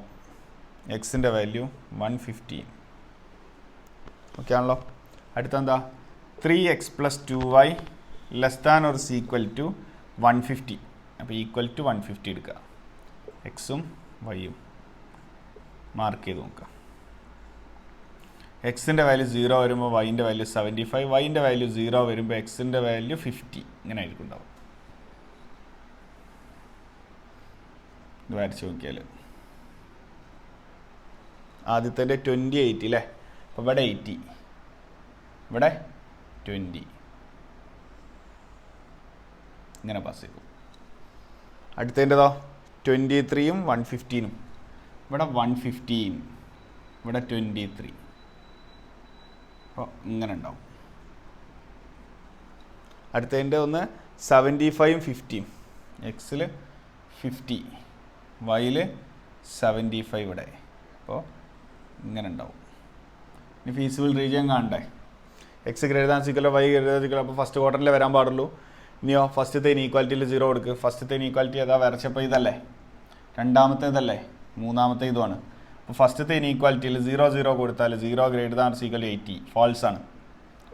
എക്സിൻ്റെ വാല്യൂ 115. ഓക്കെ ആണല്ലോ. അടുത്തെന്താ, 3x plus 2y less than or equal to 150. അപ്പോൾ ഈക്വൽ ടു 150 എടുക്കുക. എക്സും വൈയും മാർക്ക് ചെയ്ത് നോക്കുക. എക്സിൻ്റെ വാല്യൂ 0 വരുമ്പോൾ വൈൻ്റെ വാല്യൂ 75, വൈൻ്റെ വാല്യൂ 0 വരുമ്പോൾ എക്സിൻ്റെ വാല്യൂ 50. ഇങ്ങനെ ആയിരിക്കും ഉണ്ടാവും. ഇത് വരച്ച് നോക്കിയാൽ ആദ്യത്തെ 28 അല്ലേ. അപ്പോൾ ഇവിടെ 80, ഇവിടെ 20. ഇങ്ങനെ പാസ് ചെയ്യും. അടുത്തതിൻ്റെതോ 23യും 115. ഇവിടെ 115, ഇവിടെ 23. അപ്പോൾ ഇങ്ങനെ ഉണ്ടാവും. അടുത്തതിൻ്റെ ഒന്ന് 75ഉം 50. എക്സിൽ 50, വൈയിൽ 75 ഇവിടെ. അപ്പോൾ ഇങ്ങനെ ഉണ്ടാവും. ഇനി ഫീസിബിൾ റീജിയൻ കാണണ്ടേ. X greater than equal y greater than equal. അപ്പോൾ ഫസ്റ്റ് ക്വാർട്ടറിൽ വരാൻ പാടുള്ളൂ. ഇനിയോ ഫസ്റ്റത്തെ ഇനീക്വാലിറ്റിയിൽ 0 കൊടുക്കുക. ഫസ്റ്റത്തെ ഇനീക്വാലിറ്റി ഏതാ വരച്ചപ്പോൾ ഇതല്ലേ, രണ്ടാമത്തേതല്ലേ, മൂന്നാമത്തെ ഇതുമാണ്. അപ്പോൾ ഫസ്റ്റത്തെ ഇനീക്വാലിറ്റിയിൽ 0 0 കൊടുത്താൽ 0 ഗ്രേറ്റർ ദാൻ ഈക്വൽ 80 ഫാൾസ് ആണ്,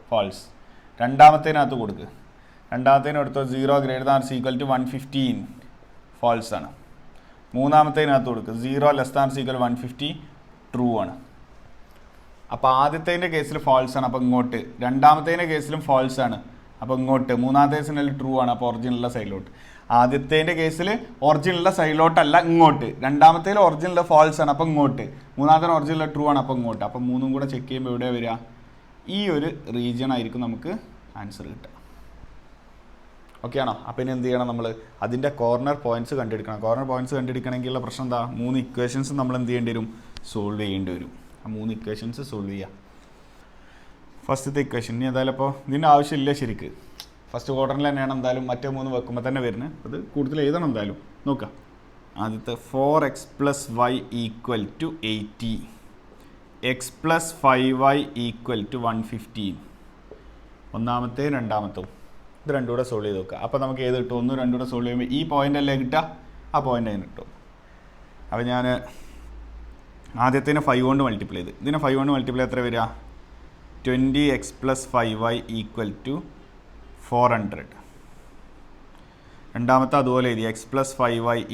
ഫാൾസ്. രണ്ടാമത്തേനകത്ത് കൊടുക്കുക. രണ്ടാമത്തേന് കൊടുത്തോ 0 greater than equal to 115 false ആണ്. മൂന്നാമത്തേനകത്ത് കൊടുക്കുക 0 ലെസ് ദാൻ ഈക്വൽ 150 ട്രൂ ആണ്. അപ്പോൾ ആദ്യത്തേൻ്റെ കേസിൽ ഫാൾസ് ആണ്, അപ്പോൾ ഇങ്ങോട്ട്. രണ്ടാമത്തേൻ്റെ കേസിലും ഫാൾസ് ആണ്, അപ്പോൾ ഇങ്ങോട്ട്. മൂന്നാമത്തെ കേസിൽ ട്രൂ ആണ്, അപ്പോൾ ഒറിജിനുള്ള സൈഡിലോട്ട്. ആദ്യത്തേൻ്റെ കേസിൽ ഒറിജിനുള്ള സൈഡിലോട്ടല്ല, ഇങ്ങോട്ട്. രണ്ടാമത്തേൽ ഒറിജിനുള്ള ഫാൾസ് ആണ്, അപ്പോൾ ഇങ്ങോട്ട്. മൂന്നാമത്തെ ഒറിജിനുള്ള ട്രൂ ആണ്, അപ്പോൾ ഇങ്ങോട്ട്. അപ്പോൾ മൂന്നും കൂടെ ചെക്ക് ചെയ്യുമ്പോൾ എവിടെയാണ് വരിക, ഈ ഒരു റീജിയൻ ആയിരിക്കും നമുക്ക് ആൻസർ കിട്ടുക. ഓക്കെ ആണോ. അപ്പോൾ ഇനി എന്ത് ചെയ്യണം, നമ്മൾ അതിൻ്റെ കോർണർ പോയിൻറ്റ്സ് കണ്ടെടുക്കണം. കോർണർ പോയിൻറ്റ്സ് കണ്ടെടുക്കണമെങ്കിലുള്ള പ്രശ്നം എന്താ, 3 ഇക്വേഷൻസ് നമ്മൾ എന്ത് ചെയ്യേണ്ടി വരും, സോൾവ് ചെയ്യേണ്ടി വരും. ആ 3 ഇക്വേഷൻസ് സോൾവ് ചെയ്യുക. ഫസ്റ്റത്തെ ഇക്വേഷൻ ഇനി എന്തായാലും ഇപ്പോൾ ഇതിൻ്റെ ആവശ്യമില്ല ശരിക്ക്. ഫസ്റ്റ് ക്വാർട്ടറിൽ തന്നെയാണ് എന്തായാലും മറ്റേ 3 വെക്കുമ്പോൾ തന്നെ വരുന്നത്. അത് കൂടുതൽ എഴുതണം എന്തായാലും. നോക്കാം. ആദ്യത്തെ 4x plus y equal to 80, x plus 5y equal to 115. ഒന്നാമത്തെ രണ്ടാമത്തും ഇത് രണ്ടും കൂടെ സോൾവ് ചെയ്ത് നോക്കുക. അപ്പോൾ നമുക്ക് ഏത് കിട്ടും? 1 2 കൂടെ സോൾവ് ചെയ്യുമ്പോൾ ഈ പോയിൻ്റ് അല്ലേ കിട്ടുക, ആ പോയിൻ്റ് അതിന് കിട്ടും. അപ്പോൾ ഞാൻ ആദ്യത്തേനെ 5 കൊണ്ട് മൾട്ടിപ്ലൈ ചെയ്ത്, ഇതിനെ 5 കൊണ്ട് മൾട്ടിപ്ലൈ എത്ര വരിക? 20x + 5y = 400. രണ്ടാമത്തെ അതുപോലെ എഴുതി x + 5y =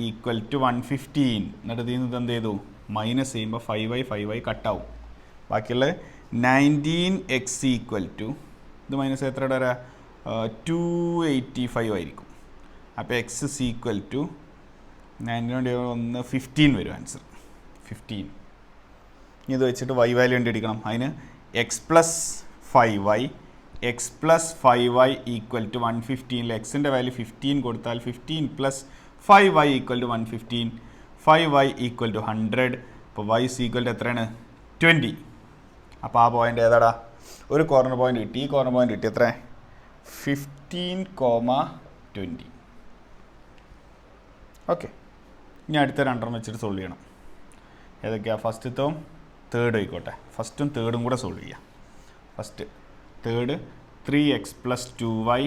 115. എന്നിട്ട് ഇതിൽ നിന്ന് എന്ത് ചെയ്തു? മൈനസ് ചെയ്യുമ്പോൾ 5y കട്ടാവും. ബാക്കിയുള്ള 19x = ഇത് മൈനസ് എത്ര വരെ? 285 ആയിരിക്കും. അപ്പോൾ x = 15 വരും ആൻസർ. 15. ഇനി ഇത് വെച്ചിട്ട് y വാല്യൂ കണ്ടുപിടിക്കണം. അതിന് x + 5y = 115. എക്സിൻ്റെ വാല്യൂ 15 കൊടുത്താൽ 15 + 5y = 115. 5y = 100. അപ്പോൾ y = എത്രയാണ്? 20. അപ്പോൾ ആ പോയിൻ്റ് ഏതാടാ? ഒരു കോർണർ പോയിൻ്റ് കിട്ടി. ഈ കോർണർ പോയിൻ്റ് കിട്ടി എത്ര? 15,20. ഓക്കെ. ഇനി അടുത്ത രണ്ടെണ്ണം വെച്ചിട്ട് സോൾവ് ചെയ്യണം. ഏതൊക്കെയാണ്? ഫസ്റ്റത്തും തേർഡ് ആയിക്കോട്ടെ. ഫസ്റ്റും തേർഡും കൂടെ സോൾവ് ചെയ്യാം. First third 3x + 2y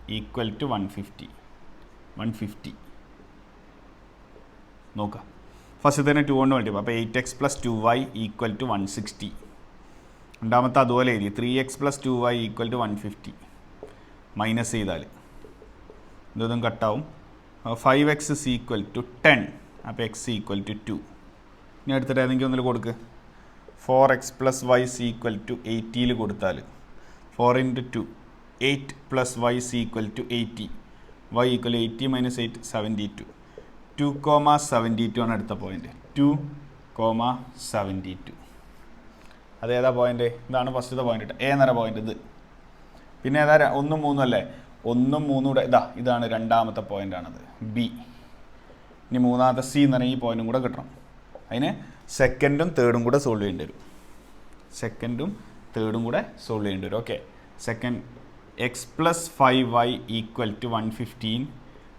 = 150. നോക്കാം. ഫസ്റ്റ് തന്നെ 2 കൊണ്ട് മൾട്ടിപ്ലൈ. അപ്പോൾ 8x + 2y = 160. രണ്ടാമത്തെ അതുപോലെ എഴുതി 3x + 2y = 150. മൈനസ് ചെയ്താൽ ഇതൊന്നും കട്ടാവും. 5x = 10. അപ്പോൾ x = 2. ഇനി അടുത്തിട്ട് ഏതെങ്കിലും ഒന്നിൽ കൊടുക്ക്. 4x + y = 80 കൊടുത്താൽ 4 × 2 8 + y = 80. y = 80 - 8 72. 2,72 ആണ് അടുത്ത പോയിന്റ്. 2,72. അതേതാ പോയിന്റ്? ഇതാണ് ഫസ്റ്റത്തെ പോയിന്റ്. എ എന്നൊരു പോയിന്റ് ഇത്. പിന്നെ ഏതാ? 1 3 അല്ലേ? 1 3 കൂടെ ഇതാണ് രണ്ടാമത്തെ പോയിൻ്റാണത്, ബി. ഇനി മൂന്നാമത്തെ സി എന്ന് പറഞ്ഞാൽ ഈ പോയിന്റും കൂടെ കിട്ടണം. അതിന് സെക്കൻഡും തേർഡും കൂടെ സോൾവ് ചെയ്യേണ്ടി വരും. സെക്കൻഡും തേർഡും കൂടെ സോൾവ് ചെയ്യേണ്ടി വരും. ഓക്കെ. Second x + 5y = 115.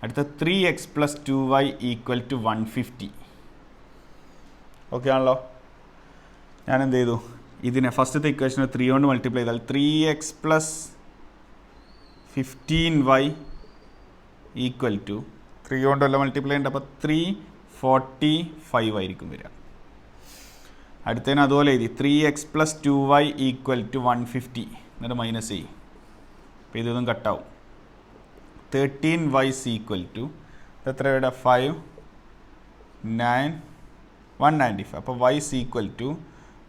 അടുത്ത 3x + 2y = 150. ഓക്കെ ആണല്ലോ? ഞാൻ എന്ത് ചെയ്തു? ഇതിനെ ഫസ്റ്റത്തെ ഇക്വേഷനെ 3 കൊണ്ട് മൾട്ടിപ്ലൈ ചെയ്താൽ 3x + 15y = 3 കൊണ്ടല്ല മൾട്ടിപ്ലൈ ഉണ്ട്. അപ്പോൾ 345 ആയിരിക്കും വരിക. അടുത്തതിന് അതുപോലെ എഴുതി 3x + 2y = 150. എന്നിട്ട് മൈനസ് ചെയ്യും. അപ്പോൾ ഇതൊന്നും കട്ടാവും. 13y = എത്ര വരിക? 5 9 195. അപ്പോൾ y =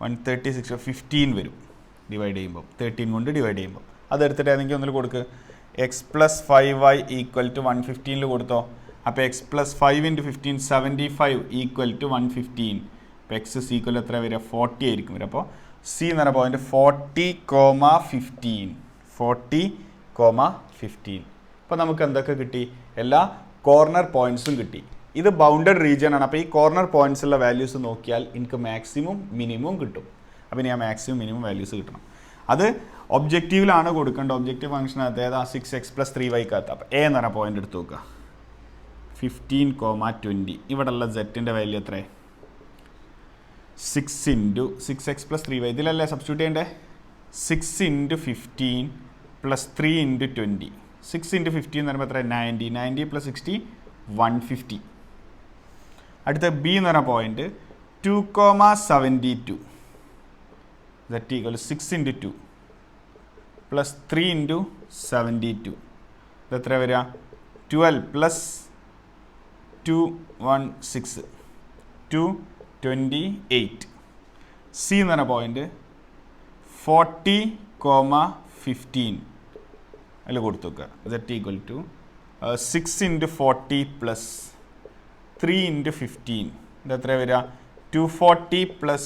136. 15 വരും ഡിവൈഡ് ചെയ്യുമ്പോൾ. 13 കൊണ്ട് ഡിവൈഡ് ചെയ്യുമ്പോൾ അതെടുത്തിട്ട് ഏതെങ്കിലും ഒന്നിൽ കൊടുക്ക്. x + 5y = 115 കൊടുത്തോ. അപ്പോൾ x + 5 × 15 75 = 115. അപ്പോൾ x = എത്ര വരിക? 40 ആയിരിക്കും വരിക. അപ്പോൾ സി എന്ന് പറഞ്ഞ പോയിന്റ് 40,15. 40,15. അപ്പോൾ നമുക്ക് എന്തൊക്കെ കിട്ടി? എല്ലാ കോർണർ പോയിൻറ്റ്സും കിട്ടി. ഇത് ബൗണ്ടഡ് റീജിയൻ ആണ്. അപ്പോൾ ഈ കോർണർ പോയിൻറ്റ്സുള്ള വാല്യൂസ് നോക്കിയാൽ എനിക്ക് മാക്സിമം മിനിമം കിട്ടും. അപ്പോൾ ഇനി ആ മാക്സിമം മിനിമം വാല്യൂസ് കിട്ടണം. അത് ഒബ്ജക്റ്റീവിലാണ് കൊടുക്കേണ്ടത്. ഒബ്ജക്റ്റീവ് ഫംഗ്ഷനകത്ത് ഏതാ? 6x + 3y. അപ്പോൾ എ എന്ന് പറഞ്ഞ പോയിന്റ് എടുത്ത് നോക്കുക. 15,20. ഇവിടെയുള്ള സെറ്റിൻ്റെ വാല്യൂ എത്ര? 6 × 6x + 3y. ഇതിലല്ലേ സബ്സ്റ്റിറ്റ്യൂട്ട് ചെയ്യേണ്ടേ? 6 × 15 + 3 × 20. 6 × 15 എന്ന് പറയുമ്പോൾ എത്ര? 90. 90 + 60 150. അടുത്ത ബി എന്ന് പറഞ്ഞ പോയിന്റ് 2,72. that equals 6 × 2 plus 3 × 72. എത്ര വരിക? 12 plus 2 16 228. സി എന്ന് പറഞ്ഞ പോയിന്റ് 40,15 അതിൽ കൊടുത്തു വെക്കുക. That equal to 6 × 40 plus 3 × 15. ഇതെത്ര വരിക? 240 plus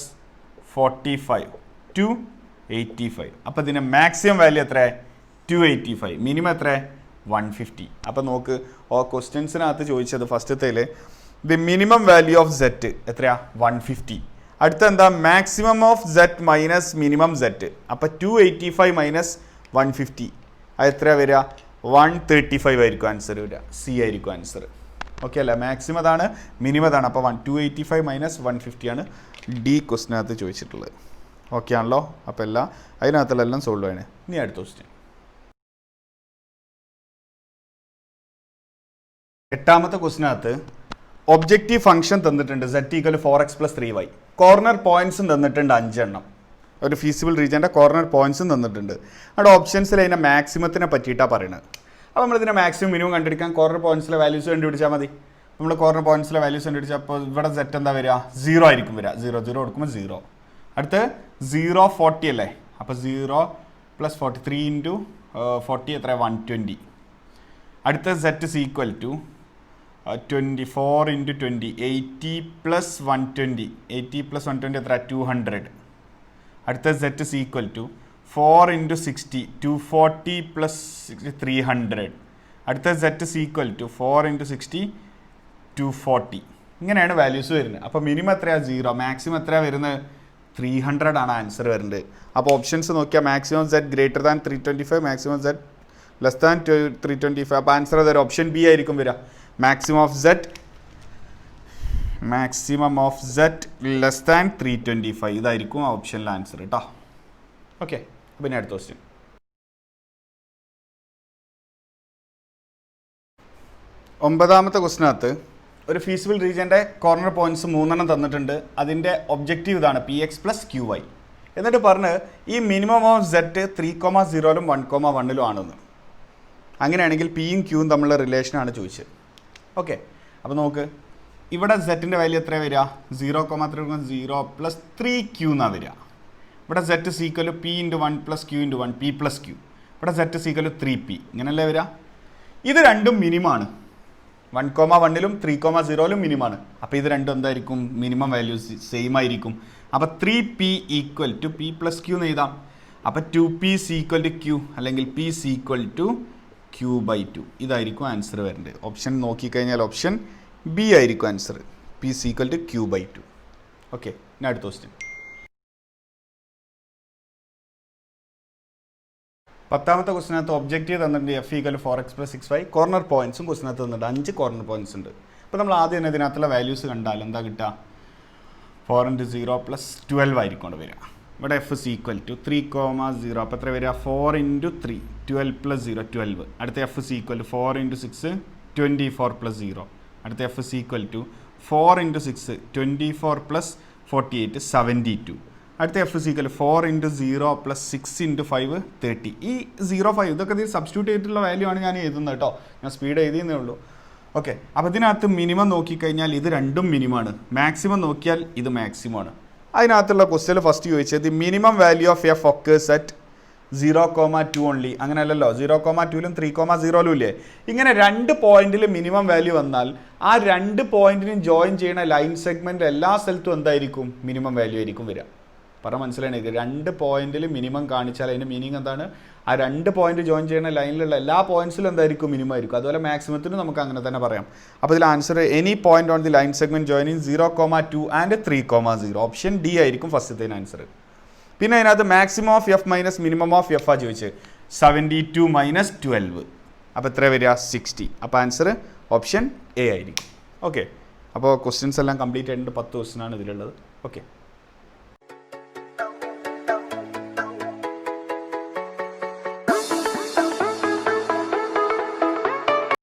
45 285. അപ്പോൾ ഇതിൻ്റെ മാക്സിമം വാല്യൂ എത്ര? 285. മിനിമം എത്ര? 150. അപ്പോൾ നോക്ക്, ക്വസ്റ്റ്യൻസിനകത്ത് ചോദിച്ചത് ഫസ്റ്റത്തേൽ the minimum value of set എത്രയാ? 150. അടുത്ത എന്താ? Maximum of set minus minimum set. അപ്പോൾ 285 മൈനസ് 150 അത് എത്രയാണ് വരിക? 135 ആയിരിക്കും ആൻസർ വരിക. സി ആയിരിക്കും ആൻസർ. ഓക്കെ അല്ല? മാക്സിമം അതാണ്, മിനിമം അതാണ്. അപ്പോൾ 285 മൈനസ് 150 ആണ് ഡി ക്വസ്റ്റിനകത്ത് ചോദിച്ചിട്ടുള്ളത്. ഓക്കെ ആണല്ലോ? അപ്പോൾ അതിനകത്തുള്ള എല്ലാം സോൾവ് ആണ്. ഇനി അടുത്ത ക്വസ്റ്റ്യൻ. എട്ടാമത്തെ ക്വസ്റ്റിനകത്ത് ഒബ്ജക്റ്റീവ് ഫംഗ്ഷൻ തന്നിട്ടുണ്ട് z = 4x + 3y. കോർണർ പോയിന്റ്സും തന്നിട്ടുണ്ട് 5 എണ്ണം. ഒരു ഫീസിബിൾ റീജിയൻ്റെ കോർണർ പോയിന്റ്സും തന്നിട്ടുണ്ട്. അവിടെ ഓപ്ഷൻസിൽ അതിൻ്റെ മാക്സിമത്തിനെ പറ്റിയിട്ടാണ് പറയുന്നത്. അപ്പോൾ നമ്മളിതിൻ്റെ മാക്സിമം മിനിമം കണ്ടുപിടിക്കാൻ കോർണർ പോയിന്റ്സിലെ വാല്യൂസ് കണ്ടുപിടിച്ചാൽ മതി. നമ്മൾ കോർണർ പോയിന്റ്സിലെ വാല്യൂസ് കണ്ടുപിടിച്ചാൽ അപ്പോൾ ഇവിടെ z എന്താ വരിക? 0 ആയിരിക്കും വരിക. 0 0 കൊടുക്കുമ്പോൾ 0. അടുത്ത് 0 40 അല്ലേ? അപ്പോൾ 0 + 40 3 × 40 എത്ര? 120. അടുത്ത z = 24 × 20 80 + 120. 80 + 120 എത്ര? 200. അടുത്ത z = 4 × 60 240 + 300. അടുത്ത z = 4 × 60 240. ഇങ്ങനെയാണ് വാല്യൂസ് വരുന്നത്. അപ്പോൾ മിനിമം എത്രയാണ്? 0. മാക്സിമം എത്രയാണ് വരുന്നത്? 300 ആണ് ആൻസർ വരുന്നത്. അപ്പോൾ ഓപ്ഷൻസ് നോക്കിയാൽ മാക്സിമം z > 325, മാക്സിമം z < 325. അപ്പോൾ ആൻസർ അതൊരു ഓപ്ഷൻ ബി ആയിരിക്കും വരിക. Maximum of z < 325. ഇതായിരിക്കും ആ ഓപ്ഷനിലെ ആൻസർ കേട്ടോ. ഓക്കെ, പിന്നെ അടുത്ത ക്വസ്റ്റ്യൻ. ഒമ്പതാമത്തെ ക്വസ്റ്റിനകത്ത് ഒരു ഫീസിബിൾ റീജിയൻ്റെ കോർണർ പോയിന്റ്സ് 3 എണ്ണം തന്നിട്ടുണ്ട്. അതിൻ്റെ ഒബ്ജക്റ്റീവ് ഇതാണ് px + qy. എന്നിട്ട് പറഞ്ഞ് ഈ മിനിമം ഓഫ് z 3,0 1,1 ആണെന്ന്. അങ്ങനെയാണെങ്കിൽ പിയും ക്യൂവും തമ്മിലുള്ള റിലേഷനാണ് ചോദിച്ചത്. ഓക്കെ, അപ്പോൾ നോക്ക്, ഇവിടെ സെറ്റിൻ്റെ വാല്യൂ എത്ര വരിക? 0,3 0 + 3q എന്നാണ് വരിക. ഇവിടെ z = p × 1 + q × 1 p + q. ഇവിടെ z = 3p. ഇങ്ങനെയല്ലേ വരിക? ഇത് രണ്ടും മിനിമാണ്. 1,1 3,0 മിനിമാണ്. അപ്പോൾ ഇത് രണ്ടും എന്തായിരിക്കും? മിനിമം വാല്യൂസ് സെയിം ആയിരിക്കും. അപ്പോൾ 3p = p + q എന്ന് എഴുതാം. അപ്പോൾ 2p = q അല്ലെങ്കിൽ p = q/2. ഇതായിരിക്കും ആൻസർ വരേണ്ടത്. ഓപ്ഷൻ നോക്കിക്കഴിഞ്ഞാൽ ഓപ്ഷൻ ബി ആയിരിക്കും ആൻസർ. p = q/2. ഓക്കെ, ഇനി അടുത്ത ക്വസ്റ്റ്യൻ. 10ാമത്തെ ക്വസ്റ്റിനകത്ത് ഒബ്ജക്റ്റീവ് തന്നിട്ടുണ്ട് f = 4x + 6y. കോർണർ പോയിന്റ്സും ക്വസ്റ്റിനകത്ത് തന്നിട്ടുണ്ട്. 5 കോർണർ പോയിന്റ്സ് ഉണ്ട്. അപ്പോൾ നമ്മൾ ആദ്യം തന്നെ ഇതിനകത്തുള്ള വാല്യൂസ് കണ്ടാൽ എന്താ കിട്ടുക? 4 × 0 + 12 ആയിരിക്കും അവിടെ വരിക. ഇവിടെ f = 3,0. അപ്പോൾ എത്ര വരിക? 4 × 3 12 + 0 12. അടുത്ത f = 4 × 6 24 + 0. അടുത്ത f = 4 × 6 24 + 48 72. അടുത്ത f = 4 × 0 + 6 × 5 30. ഈ 0 5 ഇതൊക്കെ ഇതിൽ സബ്സ്റ്റിറ്റ്യൂട്ട് ചെയ്തിട്ടുള്ള വാല്യൂ ആണ് ഞാൻ എഴുതുന്നത് കേട്ടോ. ഞാൻ സ്പീഡ് എഴുതിയെന്നേ ഉള്ളൂ. ഓക്കെ, അപ്പോൾ ഇതിനകത്ത് മിനിമം നോക്കിക്കഴിഞ്ഞാൽ ഇത് രണ്ടും മിനിമമാണ്. മാക്സിമം നോക്കിയാൽ ഇത് മാക്സിമമാണ്. അതിനകത്തുള്ള ക്വസ്റ്റ്യൻ ഫസ്റ്റ് ചോദിച്ചത് the minimum value of f occurs at 0,2 only. അങ്ങനെയല്ലല്ലോ, 0,2 3,0 ഇല്ലേ? ഇങ്ങനെ 2 പോയിന്റിൽ മിനിമം വാല്യൂ വന്നാൽ ആ 2 പോയിന്റിനും ജോയിൻ ചെയ്യുന്ന ലൈൻ സെഗ്മെൻറ്റ് എല്ലാ സ്ഥലത്തും എന്തായിരിക്കും? മിനിമം വാല്യൂ ആയിരിക്കും വരിക. മനസ്സിലായി? 2 പോയിന്റിൽ മിനിമം കാണിച്ചാൽ അതിൻ്റെ മീനിങ് എന്താണ്? ആ 2 പോയിന്റ് ജോയിൻ ചെയ്യുന്ന ലൈനിലുള്ള എല്ലാ പോയിന്റ്സിലും എന്തായിരിക്കും? മിനിമം ആയിരിക്കും. അതുപോലെ മാക്സിമത്തിനും നമുക്ക് അങ്ങനെ തന്നെ പറയാം. അപ്പോൾ ഇതിൽ answer any point on the line segment joining 0,2 and 3,0. Option D ആയിരിക്കും ഫസ്റ്റത്തെ ആൻസർ. പിന്നെ അതിനകത്ത് maximum of f - minimum of f ആ ചോദിച്ചത്. 72 - 12. അപ്പോൾ എത്ര വരിക? 60. അപ്പോൾ ആൻസർ ഓപ്ഷൻ എ ആയിരിക്കും. ഓക്കെ, അപ്പോൾ ക്വസ്റ്റ്യൻസ് എല്ലാം കംപ്ലീറ്റ് ആയിട്ടുണ്ട്. 10 ക്വസ്റ്റ്യൻ ആണ് ഇതിലുള്ളത്. ഓക്കെ.